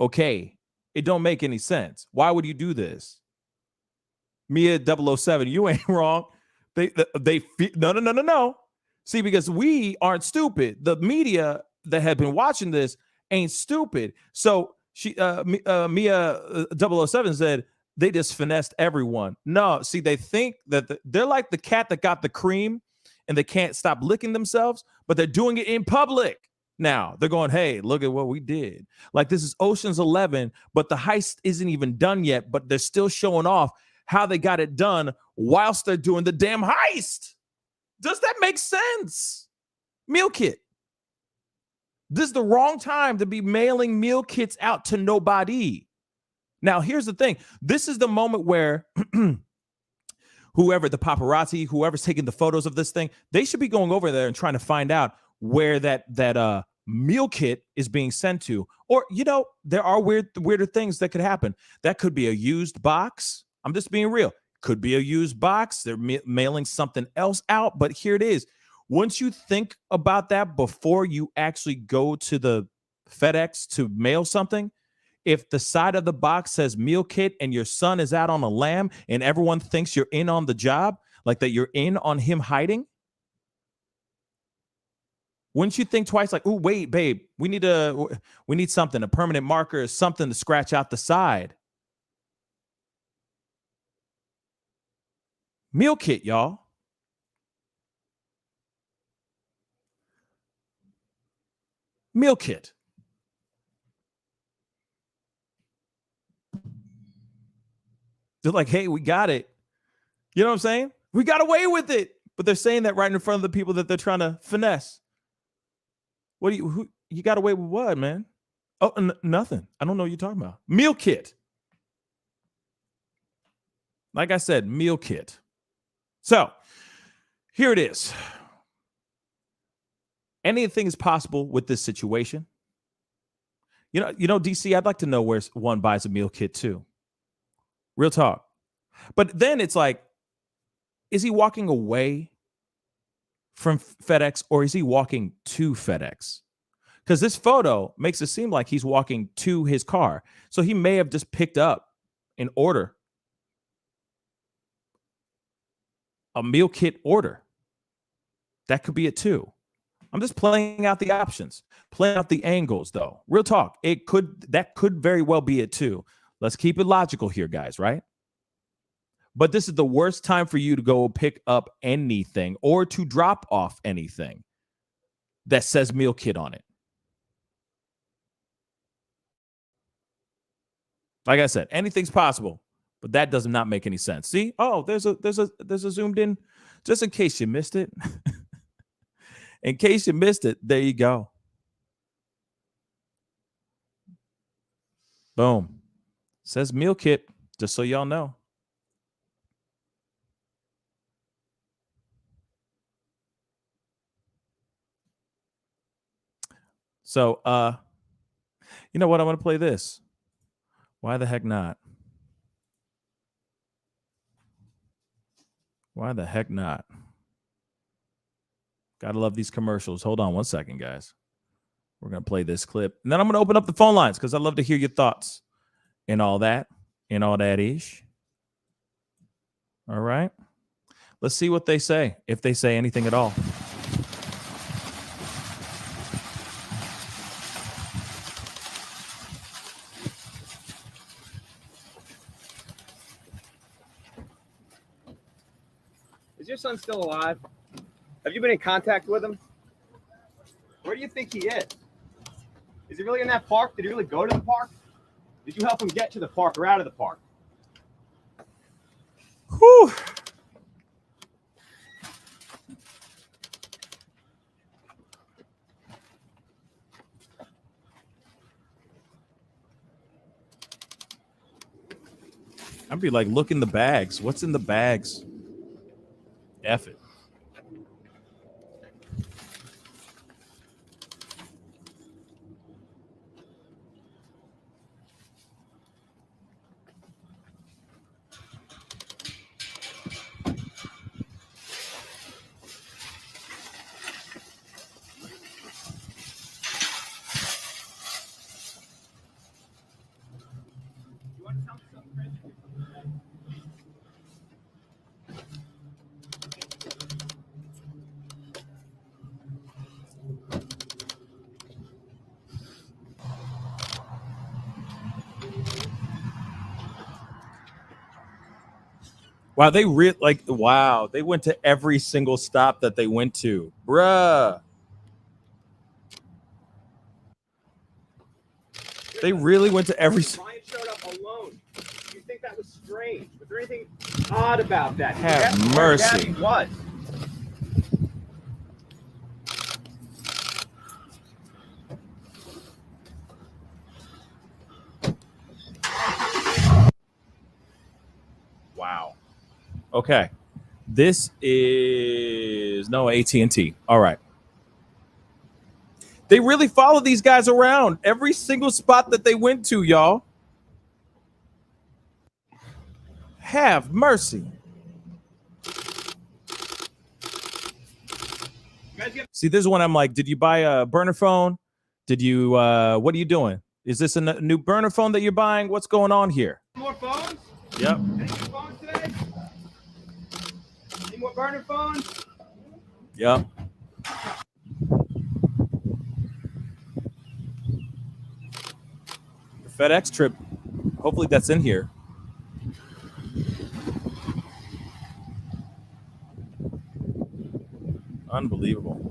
Okay. It don't make any sense. Why would you do this? Mia 007, you ain't wrong. No. See, because we aren't stupid. The media that had been watching this ain't stupid. So she Mia 007 said they just finessed everyone. No, see, they think that they're like the cat that got the cream and they can't stop licking themselves, but they're doing it in public. Now they're going, hey, look at what we did. Like this is Ocean's 11, but the heist isn't even done yet, but they're still showing off how they got it done whilst they're doing the damn heist. Does that make sense? Meal kit. This is the wrong time to be mailing meal kits out to nobody. Now, here's the thing. This is the moment where whoever, the paparazzi, whoever's taking the photos of this thing, they should be going over there and trying to find out where that meal kit is being sent to. Or, you know, there are weirder things that could happen. That could be a used box. I'm just being real. Could be a used box. They're mailing something else out. But here it is. Once you think about that before you actually go to the FedEx to mail something, if the side of the box says meal kit and your son is out on a lam and everyone thinks you're in on the job, like that you're in on him hiding, wouldn't you think twice? Like, oh, wait, babe, we need something, a permanent marker, something to scratch out the side. Meal kit, y'all. Meal kit. They're like, hey, we got it. You know what I'm saying? We got away with it. But they're saying that right in front of the people that they're trying to finesse. You got away with what, man? Oh, nothing. I don't know what you're talking about. Meal kit. Like I said, meal kit. So here it is. Anything is possible with this situation. You know, DC, I'd like to know where one buys a meal kit too. Real talk. But then it's like, is he walking away from FedEx or is he walking to FedEx? Because this photo makes it seem like he's walking to his car. So he may have just picked up an order. A meal kit order. That could be it too. I'm just playing out the options, playing out the angles though. Real talk. That could very well be it too. Let's keep it logical here, guys, right? But this is the worst time for you to go pick up anything or to drop off anything that says meal kit on it. Like I said, anything's possible, but that does not make any sense. See? Oh, there's a zoomed in, just in case you missed it. In case you missed it, there you go. Boom. Says meal kit, just so y'all know. So, you know what? I want to play this. Why the heck not? Why the heck not? Gotta love these commercials. Hold on one second, guys. We're going to play this clip. And then I'm going to open up the phone lines because I'd love to hear your thoughts and all that ish. All right. Let's see what they say, if they say anything at all. Is your son still alive? Have you been in contact with him? Where do you think he is? Is he really in that park? Did he really go to the park? Did you help him get to the park or out of the park? Whew. I'd be like, look in the bags. What's in the bags? F it. Wow, they wow, they went to every single stop that they went to, bruh. They really went to every. Ryan showed up alone. Do you think that was strange? Was there anything odd about that? Have mercy. What? Wow. Okay. This is no AT&T. All right. They really follow these guys around every single spot that they went to, y'all. Have mercy. See, this is when I'm like, did you buy a burner phone? Did you, what are you doing? Is this a new burner phone that you're buying? What's going on here? More phones? Yep. Any more phones today? Any more burner phones? Yep. The FedEx trip, hopefully that's in here. Unbelievable.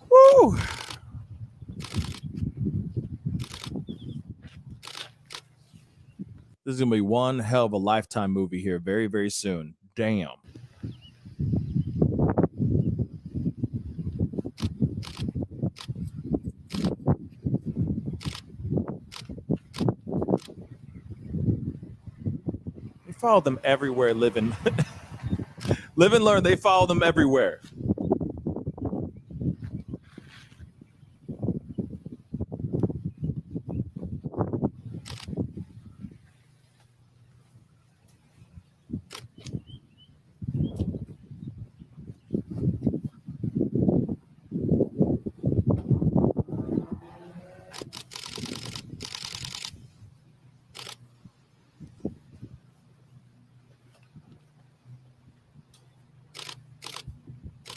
Woo! This is going to be one hell of a Lifetime movie here very, very soon. Damn. They follow them everywhere, live and learn. They follow them everywhere.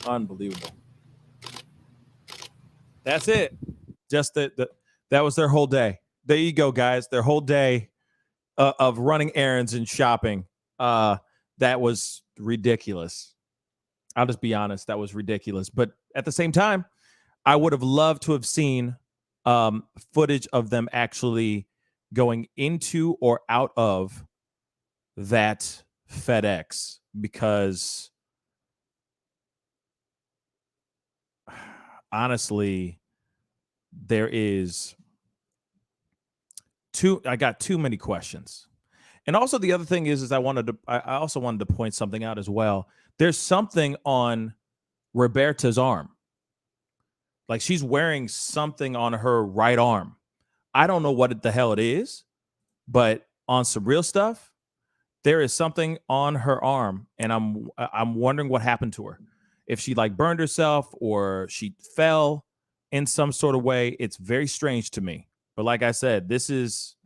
Unbelievable. That's it. Just that was their whole day. There you go, guys. Their whole day of running errands and shopping. That was ridiculous. I'll just be honest. That was ridiculous. But at the same time, I would have loved to have seen footage of them actually going into or out of that FedEx, because honestly, I got too many questions. And also the other thing is I also wanted to point something out as well. There's something on Roberta's arm. Like, she's wearing something on her right arm. I don't know what the hell it is, but on some real stuff, there is something on her arm, and I'm wondering what happened to her. If she like burned herself or she fell in some sort of way. It's very strange to me. But like I said, this is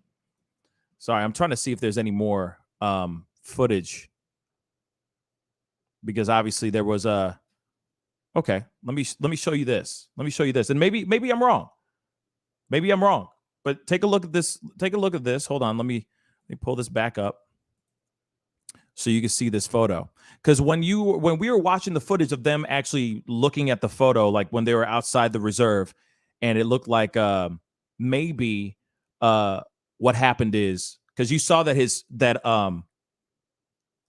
sorry, I'm trying to see if there's any more footage, because obviously there was a okay, let me show you this. Let me show you this. And maybe I'm wrong. Maybe I'm wrong. But take a look at this. Take a look at this. Hold on. Let me pull this back up so you can see this photo. Because when we were watching the footage of them actually looking at the photo, like when they were outside the reserve, and it looked like maybe what happened is because you saw that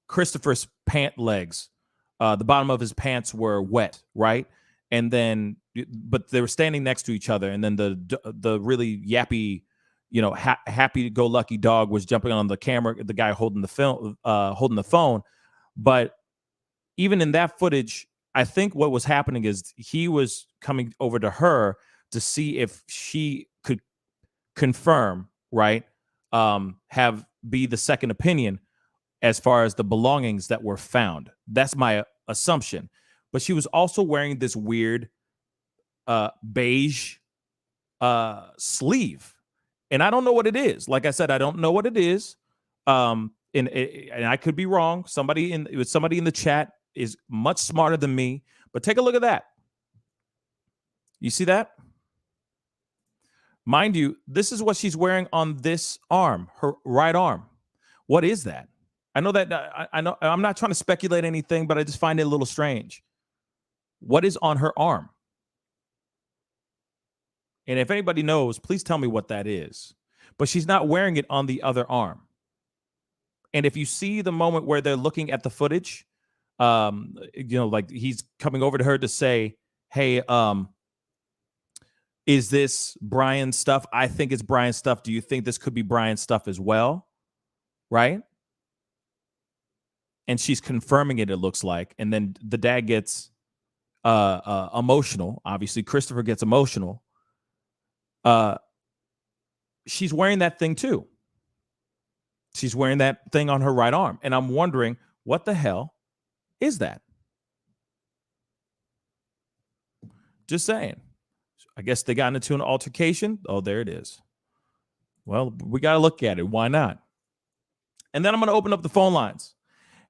Christopher's pant legs, the bottom of his pants were wet, right? And then, but they were standing next to each other, and then the really yappy, happy-go-lucky dog was jumping on the camera. The guy holding the phone. But even in that footage, I think what was happening is he was coming over to her to see if she could confirm, right? Be the second opinion as far as the belongings that were found. That's my assumption. But she was also wearing this weird beige sleeve. And I don't know what it is. Like I said, I don't know what it is. And I could be wrong. Somebody in the chat is much smarter than me. But take a look at that. You see that? Mind you, this is what she's wearing on this arm, her right arm. What is that? I know that I know I'm not trying to speculate anything, but I just find it a little strange. What is on her arm? And if anybody knows, please tell me what that is. But she's not wearing it on the other arm. And if you see the moment where they're looking at the footage, like he's coming over to her to say, hey, is this Brian's stuff? I think it's Brian's stuff. Do you think this could be Brian's stuff as well? Right? And she's confirming it looks like. And then the dad gets emotional. Obviously, Christopher gets emotional. She's wearing that thing too. She's wearing that thing on her right arm. And I'm wondering, what the hell is that? Just saying. I guess they got into an altercation. Oh, there it is. Well, we got to look at it. Why not? And then I'm going to open up the phone lines.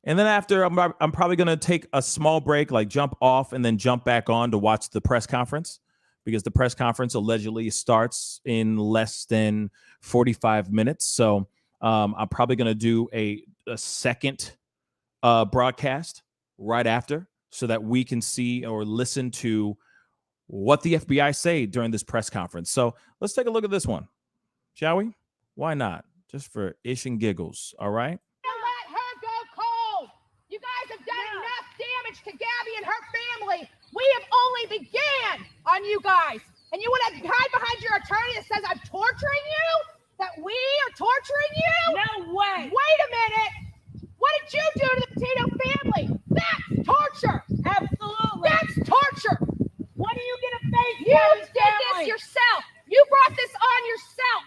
And then after, I'm probably going to take a small break, like jump off and then jump back on to watch the press conference, because the press conference allegedly starts in less than 45 minutes. So I'm probably going to do a second broadcast right after so that we can see or listen to what the FBI say during this press conference. So let's take a look at this one, shall we? Why not? Just for ish and giggles, all right? Let her go cold. You guys have done enough damage to Gabby and her family. We have only began on you guys. And you want to hide behind your attorney that says I'm torturing you? That we are torturing you? No way. Wait a minute. What did you do to the Petito family? That's torture. Absolutely. That's torture. When are you going to face You Gabby's did family? this yourself. You brought this on yourself.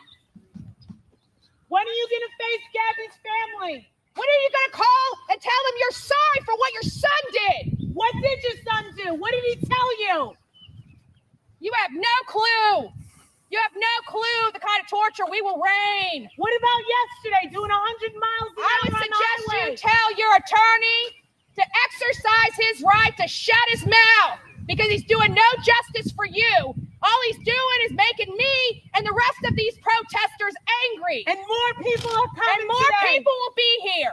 When are you going to face Gabby's family? When are you going to call and tell them you're sorry for what your son did? What did your son do? What did he tell you? You have no clue. You have no clue the kind of torture we will rain. What about yesterday, doing 100 miles an hour? I would on the suggest you highway? tell your attorney to exercise his right to shut his mouth, because he's doing no justice for you. All he's doing is making me and the rest of these protesters angry. And more people are coming. And more today. people will be here.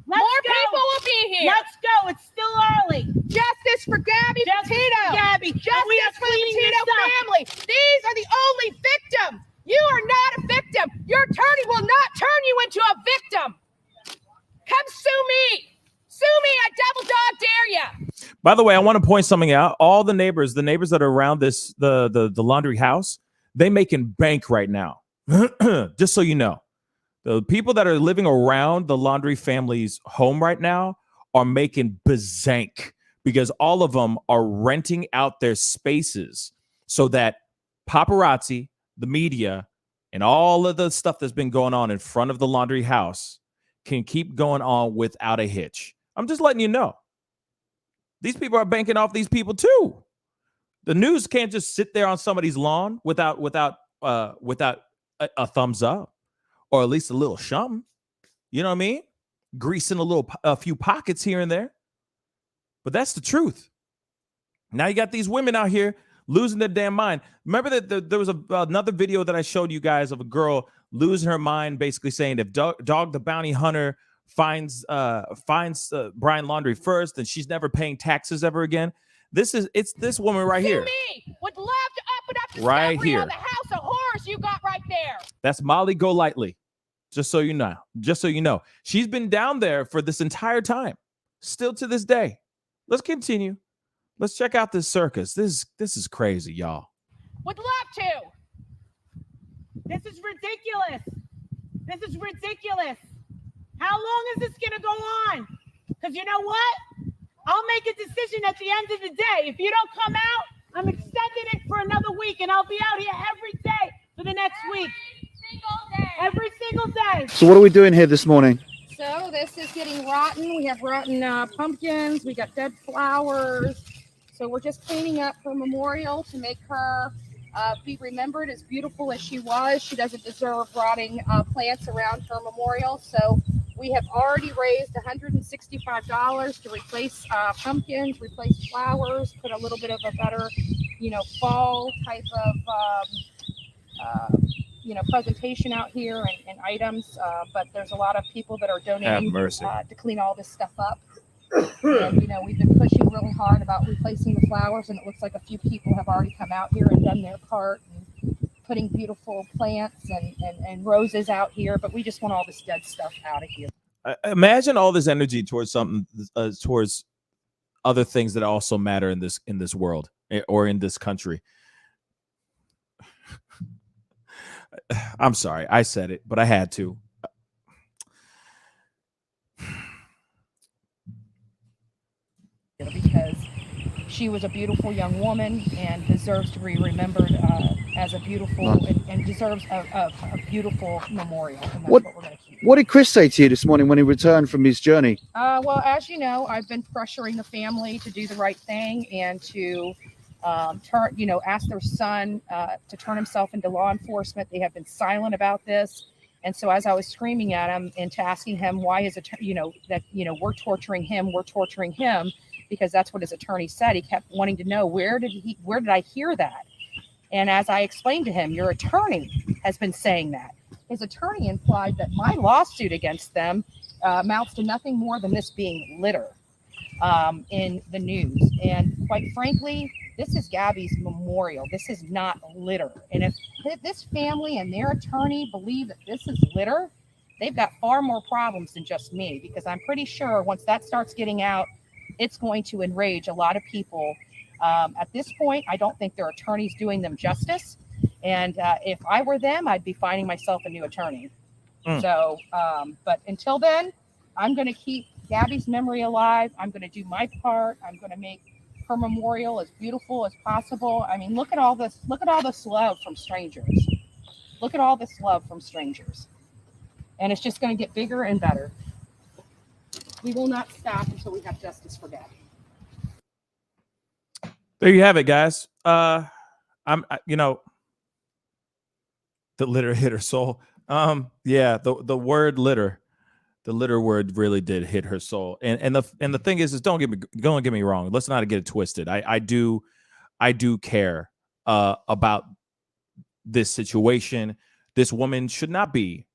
Let's More go. people will be here. Let's go. It's still early. Justice for Gabby Justice Petito. for Gabby. And we are Justice for the cleaning Petito this up. family. These are the only victims. You are not a victim. Your attorney will not turn you into a victim. Come sue me. Sue me. I double dog dare you. By the way, I want to point something out. All the neighbors that are around this, the Laundrie house, they making bank right now. Just so you know. The people that are living around the Laundrie family's home right now are making bazank, because all of them are renting out their spaces so that paparazzi, the media, and all of the stuff that's been going on in front of the Laundrie house can keep going on without a hitch. I'm just letting you know. These people are banking off these people too. The news can't just sit there on somebody's lawn without a thumbs up, or at least a little something. You know what I mean? Greasing a few pockets here and there. But that's the truth. Now you got these women out here losing their damn mind. Remember that there was another video that I showed you guys of a girl losing her mind, basically saying if Dog the Bounty Hunter finds Brian Laundrie first, then she's never paying taxes ever again. It's this woman right here. Me would love to open up the right here on the house of horrors you got right there. That's Molly Golightly. Just so you know, she's been down there for this entire time, still to this day. Let's continue. Let's check out this circus. This is crazy, y'all. Would love to. This is ridiculous. This is ridiculous. How long is this going to go on? Because you know what? I'll make a decision at the end of the day. If you don't come out, I'm extending it for another week, and I'll be out here every day for the next week. Every single day. So what are we doing here this morning? So this is getting rotten. We have rotten pumpkins. We got dead flowers. So we're just cleaning up her memorial to make her be remembered as beautiful as she was. She doesn't deserve rotting plants around her memorial. So we have already raised $165 to replace pumpkins, replace flowers, put a little bit of a better, fall type of, presentation out here and items. But there's a lot of people that are donating to clean all this stuff up. And, we've been pushing really hard about replacing the flowers, and it looks like a few people have already come out here and done their part and putting beautiful plants and roses out here. But we just want all this dead stuff out of here. Imagine all this energy towards something, towards other things that also matter in this world or in this country. I'm sorry, I said it, but I had to. Because she was a beautiful young woman and deserves to be remembered as a beautiful and deserves a beautiful memorial. And that's what we're going to keep. What did Chris say to you this morning when he returned from his journey? Well, as you know, I've been pressuring the family to do the right thing and to ask their son to turn himself into law enforcement. They have been silent about this. And so as I was screaming at him and asking him why his attorney, we're torturing him, because that's what his attorney said. He kept wanting to know, where did I hear that? And as I explained to him, your attorney has been saying that. His attorney implied that my lawsuit against them amounts to nothing more than this being litter in the news. And quite frankly, this is Gabby's memorial. This is not litter. And if this family and their attorney believe that this is litter, they've got far more problems than just me, because I'm pretty sure once that starts getting out, it's going to enrage a lot of people. At this point, I don't think their attorney's doing them justice. And if I were them, I'd be finding myself a new attorney. So, but until then, I'm going to keep Gabby's memory alive. I'm going to do my part. I'm going to make her memorial as beautiful as possible. I mean, look at all this love from strangers. Look at all this love from strangers. And it's just going to get bigger and better. We will not stop until we have justice for Gabby. There you have it, guys. The litter hit her soul. The word litter, the litter word really did hit her soul. And the thing is don't get me wrong. Let's not get it twisted. I do care about this situation. This woman should not be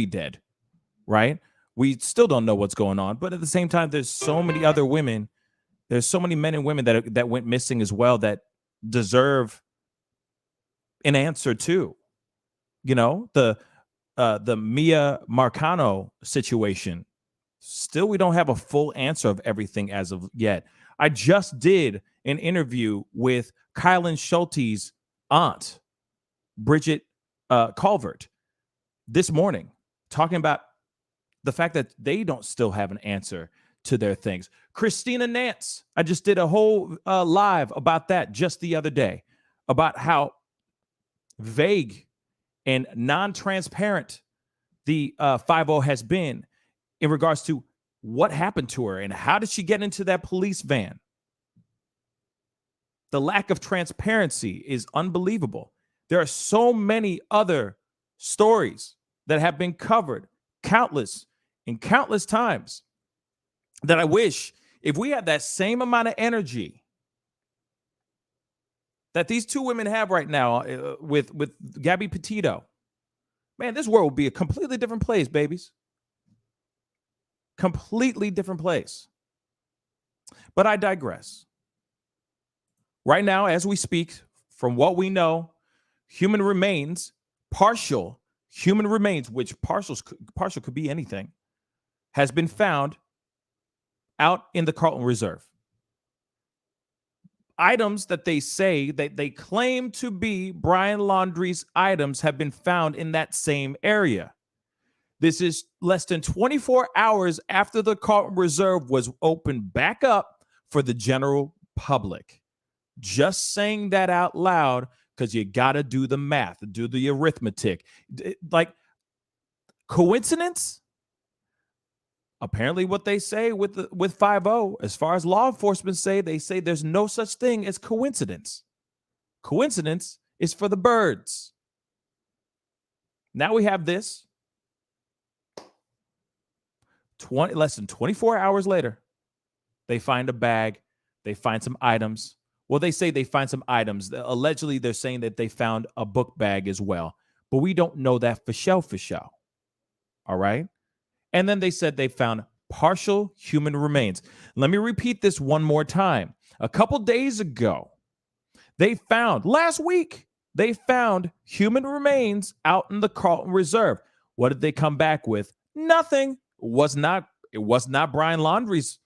dead, right? We still don't know what's going on, but at the same time, there's so many other women. There's so many men and women that went missing as well that deserve an answer too. The Mia Marcano situation. Still, we don't have a full answer of everything as of yet. I just did an interview with Kylan Schulte's aunt, Bridget Calvert, this morning, talking about the fact that they don't still have an answer to their things. Christina Nance, I just did a whole live about that just the other day, about how vague and non-transparent the 5-0 has been in regards to what happened to her and how did she get into that police van. The lack of transparency is unbelievable. There are so many other stories that have been covered countless times that I wish if we had that same amount of energy that these two women have right now with Gabby Petito, man, this world would be a completely different place, babies. Completely different place. But I digress. Right now, as we speak, from what we know, human remains, partial human remains, which partial could be anything, has been found out in the Carlton Reserve. Items that they say that they claim to be Brian Laundrie's items have been found in that same area. This is less than 24 hours after the Carlton Reserve was opened back up for the general public. Just saying that out loud because you got to do the math, do the arithmetic. Like, coincidence? Apparently what they say with 5-0, as far as law enforcement say, they say there's no such thing as coincidence. Coincidence is for the birds. Now we have this. Less than 24 hours later, they find a bag. They find some items. Well, they say they find some items. Allegedly, they're saying that they found a book bag as well. But we don't know that for show. All right? And then they said they found partial human remains. Let me repeat this one more time. A couple days ago, last week, they found human remains out in the Carlton Reserve. What did they come back with? Nothing. It was not Brian Laundrie's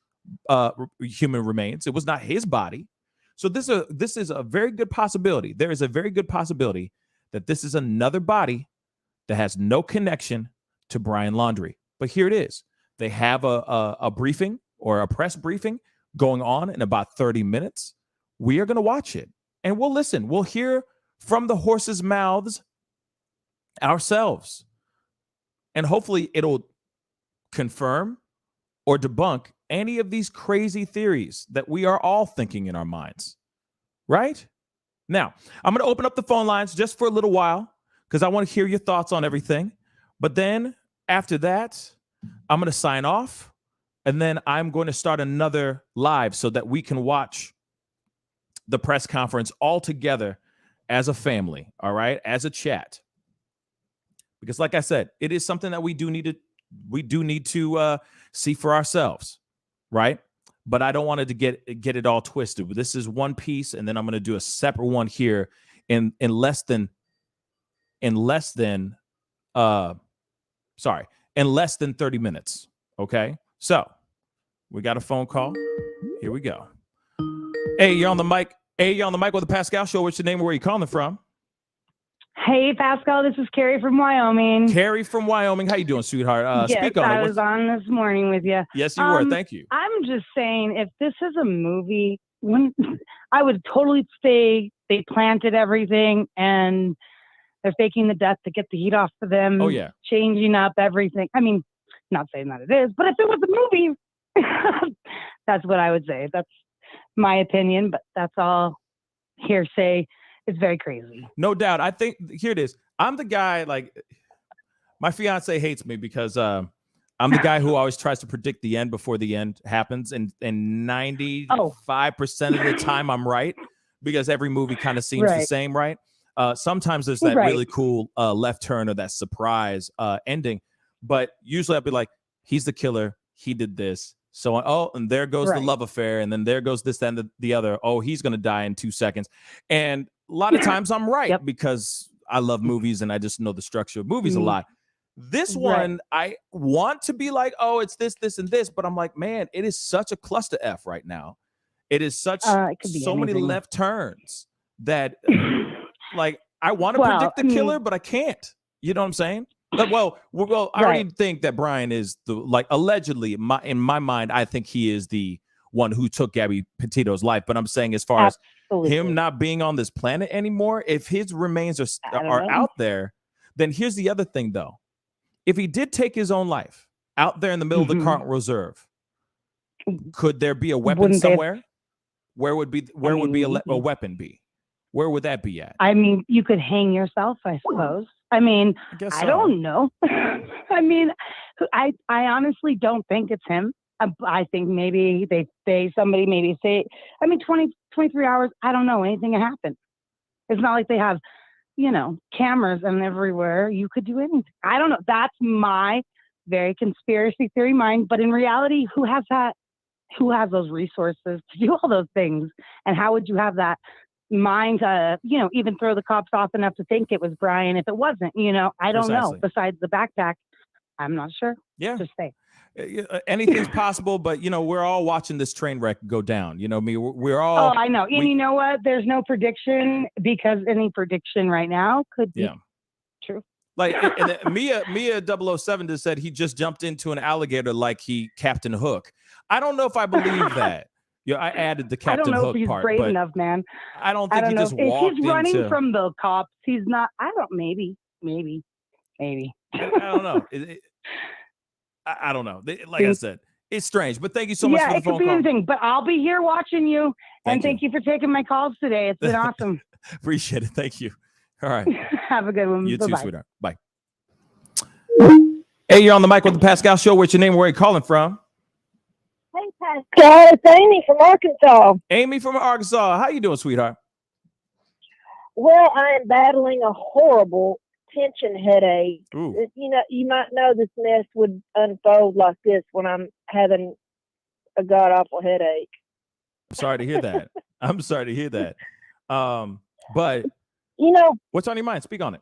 human remains. It was not his body. So this is a very good possibility. There is a very good possibility that this is another body that has no connection to Brian Laundrie. But here it is. They have a briefing or a press briefing going on in about 30 minutes. We are going to watch it and we'll listen. We'll hear from the horses' mouths ourselves. And hopefully it'll confirm or debunk any of these crazy theories that we are all thinking in our minds. Right? Now, I'm going to open up the phone lines just for a little while because I want to hear your thoughts on everything. But then after that, I'm going to sign off and then I'm going to start another live so that we can watch the press conference all together as a family, all right, as a chat. Because like I said, it is something that we do need to see for ourselves, right? But I don't want it to get it all twisted. This is one piece, and then I'm going to do a separate one here in less than 30 minutes. Okay, so we got a phone call. Here we go. Hey, you're on the mic. Hey, you're on the mic with the Pascal Show. What's your name and where are you calling from? Hey, Pascal, this is Carrie from Wyoming. Carrie from Wyoming. How you doing, sweetheart? Yes, speak on I it. was on this morning with you. Yes, you were. Thank you. I'm just saying, if this is a movie, I would totally say they planted everything and they're faking the death to get the heat off of them. Oh, yeah. Changing up everything. I mean, not saying that it is, but if it was a movie, that's what I would say. That's my opinion, but that's all hearsay. It's very crazy. No doubt. I think here it is. I'm the guy, like, my fiance hates me because I'm the guy who always tries to predict the end before the end happens. And 95% of the time I'm right because every movie kind of seems the same, right? Sometimes there's that really cool left turn or that surprise ending. But usually I'll be like, he's the killer. He did this. So, and there goes the love affair. And then there goes this, then the other. Oh, he's going to die in 2 seconds. And a lot of times I'm right because I love movies and I just know the structure of movies a lot. This one, I want to be like, oh, it's this, this, and this. But I'm like, man, it is such a cluster F right now. It is such so many left turns that like I want to predict the killer, but I can't. You know what I'm saying? But, well, I already think that Brian is allegedly in my mind, I think he is the one who took Gabby Petito's life. But I'm saying as far as him not being on this planet anymore, if his remains are out there, then here's the other thing, though. If he did take his own life out there in the middle of the Carlton Reserve, could there be a weapon somewhere? Where would a weapon be? Where would that be at? I mean, you could hang yourself, I suppose. I mean, I don't know. I mean, I honestly don't think it's him. I think maybe somebody say, I mean, 23 hours, I don't know, anything can happen. It's not like they have, cameras and everywhere. You could do anything. I don't know. That's my very conspiracy theory mind. But in reality, who has that? Who has those resources to do all those things? And how would you have that mind to, even throw the cops off enough to think it was Brian if it wasn't? I don't know. Besides the backpack, I'm not sure. Yeah. Just say. Anything's possible, but we're all watching this train wreck go down. We're all. Oh, I know. And you know what? There's no prediction because any prediction right now could be true. Like and Mia 007 just said he just jumped into an alligator like he Captain Hook. I don't know if I believe that. I added the Captain Hook part. I don't know if he's brave enough, man. I don't think he just walked if he's running from the cops, he's not. I don't. Maybe. I don't know. I don't know. Like I said, it's strange. But thank you so much for the phone call. Yeah, it could be anything. But I'll be here watching you. And thank you for taking my calls today. It's been awesome. Appreciate it. Thank you. All right. Have a good one. You too, sweetheart. Bye. Hey, you're on the mic with the Pascal Show. What's your name? Where are you calling from? Hey, Pascal. It's Amy from Arkansas. Amy from Arkansas. How you doing, sweetheart? Well, I am battling a horrible tension headache. Ooh. You might know this mess would unfold like this when I'm having a god awful headache. I'm sorry to hear that. I'm sorry to hear that. But what's on your mind? Speak on it.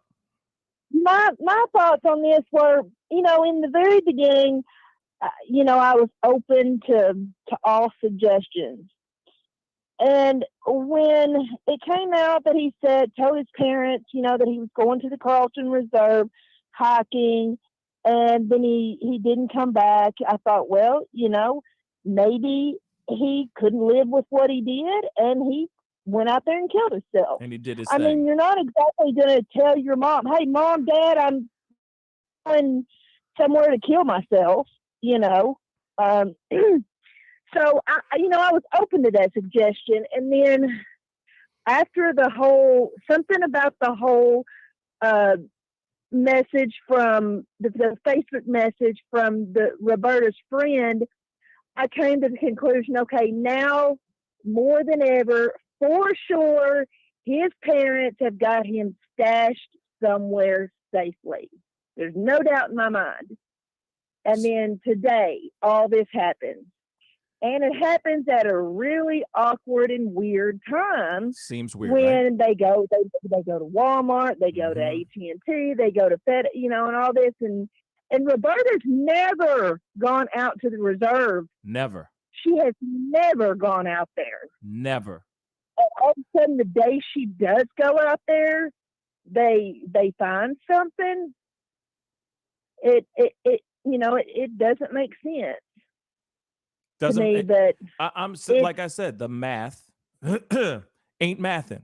My thoughts on this were, in the very beginning, I was open to all suggestions. And when it came out that he told his parents, that he was going to the Carlton Reserve hiking, and then he didn't come back, I thought, well, maybe he couldn't live with what he did, and he went out there and killed himself. And he did his thing. I mean, you're not exactly going to tell your mom, hey, Mom, Dad, I'm going somewhere to kill myself, So, I was open to that suggestion. And then after something about the whole message from the Facebook message from Roberta's friend, I came to the conclusion, okay, now more than ever, for sure, his parents have got him stashed somewhere safely. There's no doubt in my mind. And then today, all this happens. And it happens at a really awkward and weird time. Seems weird. When they go to Walmart, they go to AT&T, they go to Fed, and all this. And Roberta's never gone out to the reserve. Never. She has never gone out there. Never. And all of a sudden, the day she does go out there, they find something. It doesn't make sense. Doesn't to me, but I'm like I said, the math ain't mathing,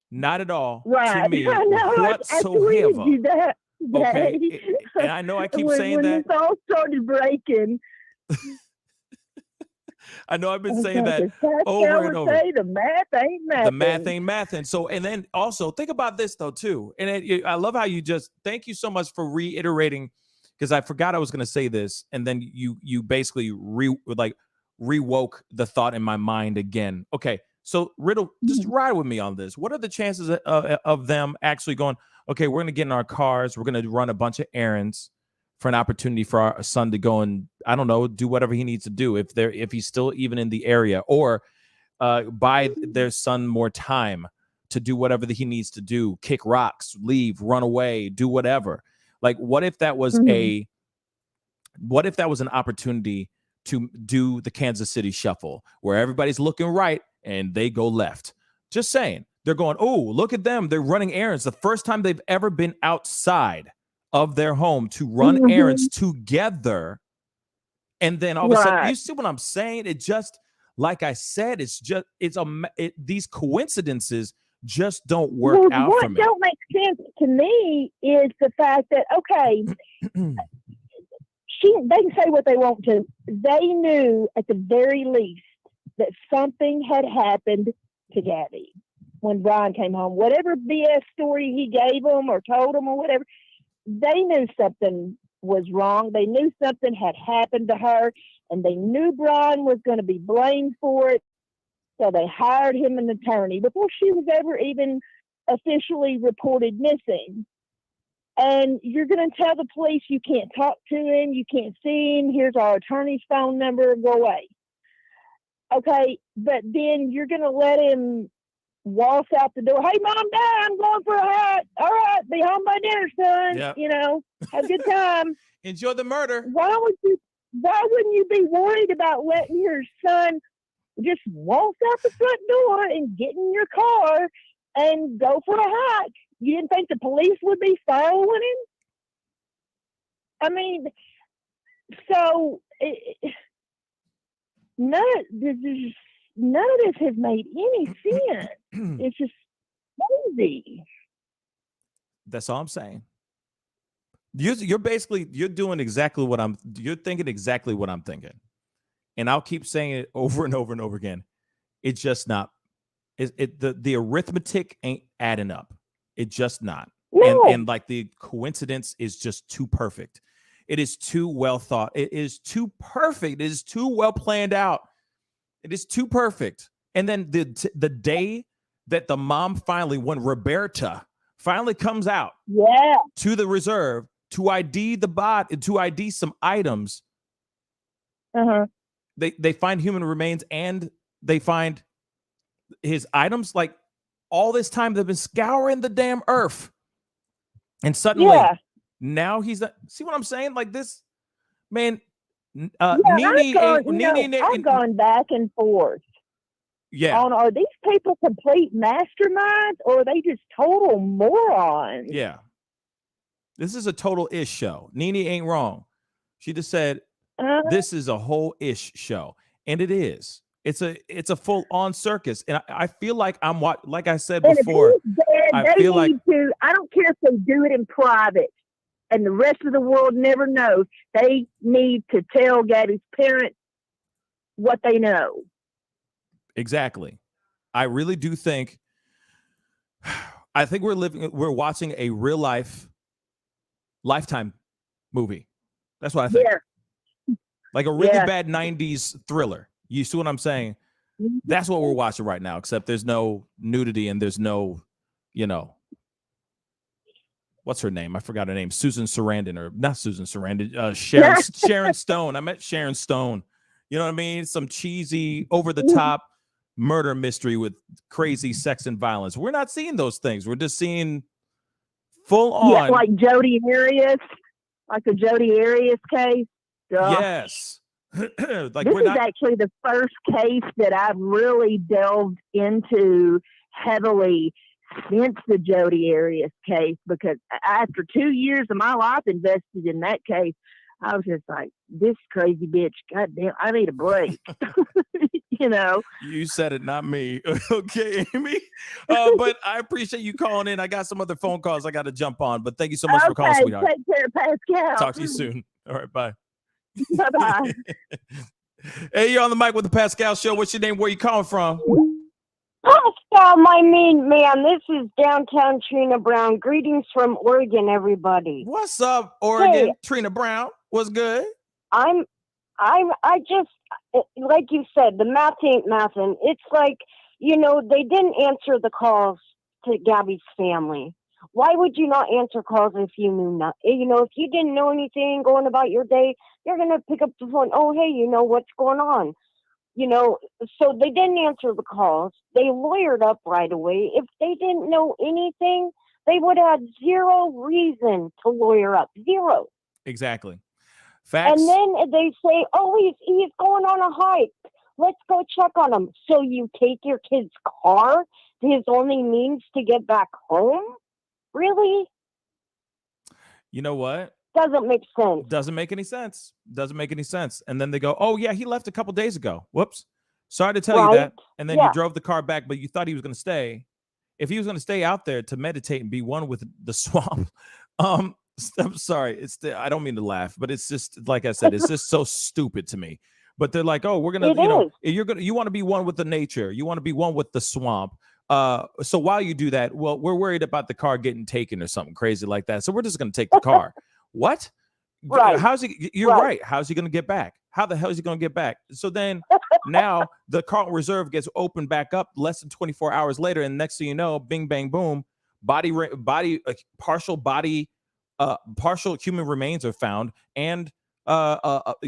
not at all. Right. To me, I know, whatsoever. I tweeted you that. Okay, and I know I keep saying when that. This all started breaking. I know I've been saying that Pascal over and over. Say the math ain't mathing. The math ain't mathing. So, and then also think about this though too. And I love how thank you so much for reiterating, because I forgot I was going to say this, and then you basically rewoke the thought in my mind again. Okay, so Riddle, just ride with me on this. What are the chances of them actually going, okay, we're going to get in our cars, we're going to run a bunch of errands for an opportunity for our son to go and, I don't know, do whatever he needs to do if he's still even in the area, or buy their son more time to do whatever he needs to do, kick rocks, leave, run away, do whatever. Like, what if that was an opportunity to do the Kansas City shuffle where everybody's looking right and they go left? Just saying. They're going, oh, look at them. They're running errands. The first time they've ever been outside of their home to run errands together. And then all of a sudden, you see what I'm saying? It just, like I said, these coincidences just don't work Well, out what for me. don't make sense to me is the fact that, okay, they can say what they want to. They knew at the very least that something had happened to Gabby when Brian came home. Whatever BS story he gave them or told them or whatever, they knew something was wrong. They knew something had happened to her, and they knew Brian was going to be blamed for it. So they hired him an attorney before she was ever even officially reported missing. And you're going to tell the police you can't talk to him, you can't see him, here's our attorney's phone number, go away. Okay, but then you're going to let him waltz out the door. Hey, Mom, Dad, I'm going for a hike. All right, be home by dinner, son. Yep. You know, have a good time. Enjoy the murder. Why wouldn't you be worried about letting your son just waltz out the front door and get in your car and go for a hike? You didn't think the police would be following him? I mean, so none of this has made any sense. It's just crazy. That's all I'm saying. You're doing exactly what you're thinking exactly what I'm thinking. And I'll keep saying it over and over and over again. It's just not, the arithmetic ain't adding up. It's just not. No. And like the coincidence is just too perfect. It is too well thought. It is too perfect. It is too well planned out. It is too perfect. And then the day that the mom finally, when Roberta finally comes out to the reserve to ID the bot, to ID some items, they find human remains and they find his items. Like all this time they've been scouring the damn earth, and suddenly now he's not. See what I'm saying? Like this, man. I've gone back and forth. Yeah. On are these people complete masterminds or are they just total morons? Yeah. This is a total ish show. Nene ain't wrong. She just said this is a whole ish show, and it is. It's a full on circus, and I feel like I'm what, like I said before. I feel like I don't care if they do it in private, and the rest of the world never knows. They need to tell Gabby's parents what they know. Exactly. I really do think. I think we're watching a real life Lifetime movie. That's what I think. Yeah. Like a really bad 90s thriller. You see what I'm saying? That's what we're watching right now, except there's no nudity and there's no, what's her name? I forgot her name. Susan Sarandon, or not Susan Sarandon, Sharon Stone. I met Sharon Stone. You know what I mean? Some cheesy, over the top murder mystery with crazy sex and violence. We're not seeing those things. We're just seeing full on. Yeah, like Jodi Arias, like the Jodi Arias case. Yes. Like this is actually the first case that I've really delved into heavily since the Jodi Arias case, because after 2 years of my life invested in that case, I was just like, this crazy bitch, goddamn, I need a break. You said it, not me. Okay, Amy. But I appreciate you calling in. I got some other phone calls I got to jump on, but thank you so much for calling, sweetheart. Take care, Pascal. Talk to you soon. All right, bye. Bye-bye. Hey, you're on the mic with the Pascal Show. What's your name? Where you calling from? Pascal, my mean man. This is downtown Trina Brown. Greetings from Oregon, everybody. What's up, Oregon? Hey, Trina Brown. What's good? I just, like you said, the math ain't mathin'. It's like, they didn't answer the calls to Gabby's family. Why would you not answer calls if you knew not? If you didn't know anything going about your day, you're going to pick up the phone. Oh, hey, what's going on? So they didn't answer the calls. They lawyered up right away. If they didn't know anything, they would have zero reason to lawyer up. Zero. Exactly. Facts. And then they say, oh, he's going on a hike. Let's go check on him. So you take your kid's car, his only means to get back home? Really? You know what? Doesn't make sense. Doesn't make any sense. Doesn't make any sense. And then they go, oh, yeah, he left a couple days ago. Whoops. Sorry to tell you that. And then you drove the car back, but you thought he was going to stay. if he was going to stay out there to meditate and be one with the swamp, I'm sorry, I don't mean to laugh, but it's just like I said, it's just so stupid to me. But they're like, oh, we're gonna, you want to be one with the nature, you want to be one with the swamp. So while you do that, well, we're worried about the car getting taken or something crazy like that. So we're just gonna take the car. What? Right. How's he? You're right. How's he gonna get back? How the hell is he gonna get back? So then now the Carlton Reserve gets opened back up less than 24 hours later, and next thing you know, bing bang boom, partial human remains are found, and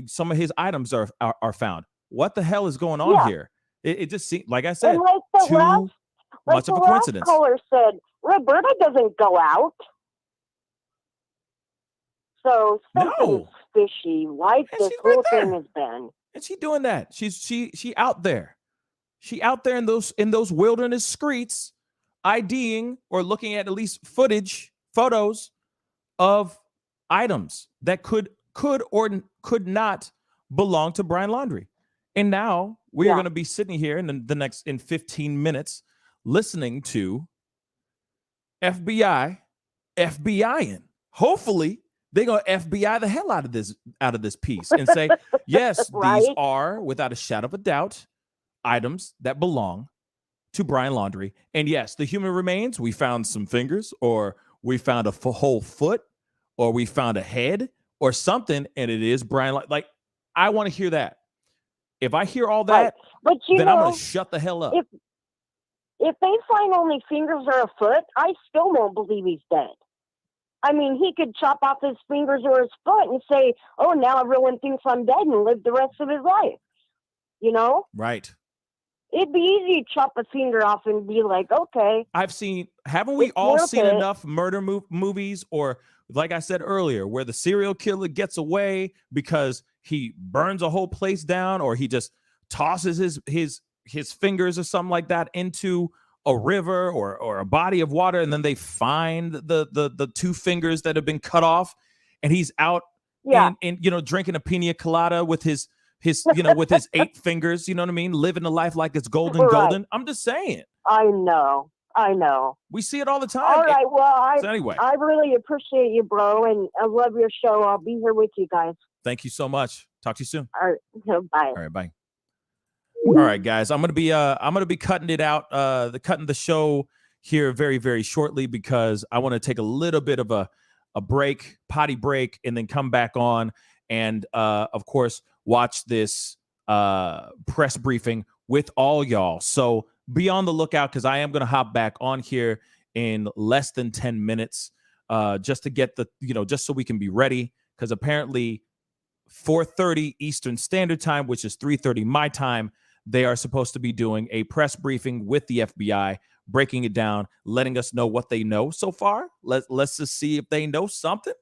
some of his items are found. What the hell is going on here? It just seems, like I said, too much of a coincidence. The caller said, Roberta doesn't go out. So something's fishy, like this whole thing has been. And she doing that. She out there. She out there in those wilderness streets, IDing or looking at least photos of items that could or could not belong to Brian Laundrie. And now we are going to be sitting here in 15 minutes listening to FBIing. Hopefully they're going to FBI the hell out of this piece and say, yes, these are without a shadow of a doubt items that belong to Brian Laundrie. And yes, the human remains, we found some fingers, or we found a whole foot, or we found a head or something, and it is Brian. Like, I want to hear that. If I hear all that, but then I'm going to shut the hell up. If they find only fingers or a foot, I still won't believe he's dead. I mean, he could chop off his fingers or his foot and say, oh, now everyone thinks I'm dead, and live the rest of his life. You know? Right. It'd be easy to chop a finger off and be like, okay. Haven't we all seen enough murder movies, or like I said earlier, where the serial killer gets away because he burns a whole place down, or he just tosses his fingers or something like that into a river or a body of water, and then they find the two fingers that have been cut off, and he's out and drinking a pina colada with his with his 8 fingers, you know what I mean, living the life like it's golden. I'm just saying. I know. We see it all the time. All right, well, anyway, I really appreciate you, bro, and I love your show. I'll be here with you guys. Thank you so much. Talk to you soon. All right, bye. All right, bye. All right, guys, I'm gonna be cutting it out, cutting the show here very, very shortly, because I want to take a little bit of a potty break, and then come back on and of course watch this press briefing with all y'all. So be on the lookout, because I am gonna hop back on here in less than 10 minutes, just to get just so we can be ready, because apparently 4:30 Eastern Standard Time, which is 3:30 my time, they are supposed to be doing a press briefing with the FBI, breaking it down, letting us know what they know so far. Let's just see if they know something.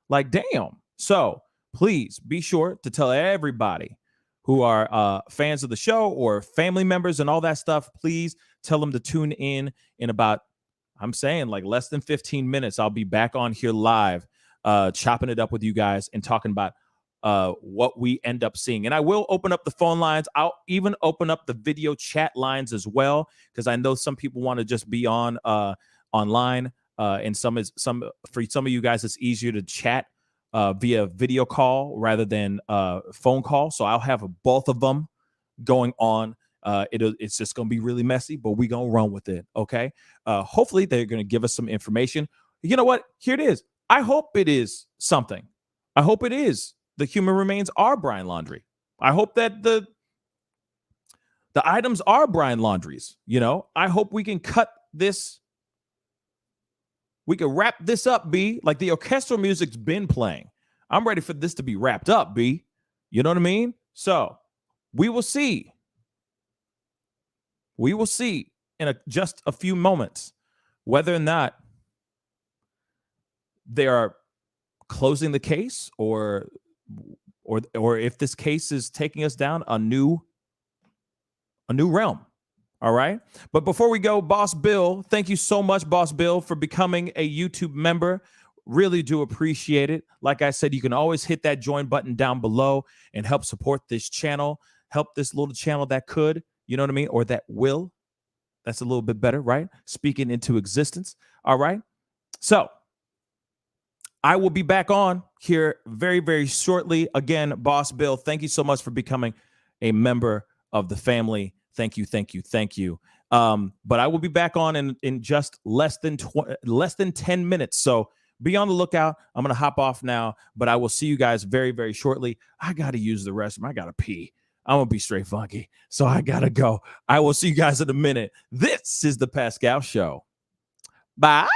Like, damn. So please be sure to tell everybody who are fans of the show or family members and all that stuff. Please tell them to tune in about, I'm saying, like less than 15 minutes. I'll be back on here live, chopping it up with you guys and talking about what we end up seeing. And I will open up the phone lines. I'll even open up the video chat lines as well, because I know some people want to just be on online, and for some of you guys it's easier to chat via video call rather than phone call. So I'll have both of them going on. It's just going to be really messy, but we're going to run with it. Okay. Hopefully they're going to give us some information. You know what? Here it is. I hope it is something. I hope it is. The human remains are Brian Laundrie. I hope that the items are Brian Laundrie's. I hope we can cut this. We can wrap this up, B. Like, the orchestral music's been playing. I'm ready for this to be wrapped up, B. You know what I mean? So we will see. We will see in just a few moments whether or not they are closing the case, or if this case is taking us down a new realm. All right. But before we go, Boss Bill, thank you so much, Boss Bill, for becoming a YouTube member. Really do appreciate it. Like I said, you can always hit that join button down below and help support this channel, help this little channel that could, you know what I mean, or that will. That's a little bit better, right? Speaking into existence. All right. So I will be back on here very, very shortly. Again, Boss Bill, thank you so much for becoming a member of the family. Thank you, thank you, thank you. But I will be back on in just less than 10 minutes. So be on the lookout. I'm going to hop off now, but I will see you guys very, very shortly. I got to use the restroom. I got to pee. I'm going to be straight funky. So I got to go. I will see you guys in a minute. This is the Pascal Show. Bye.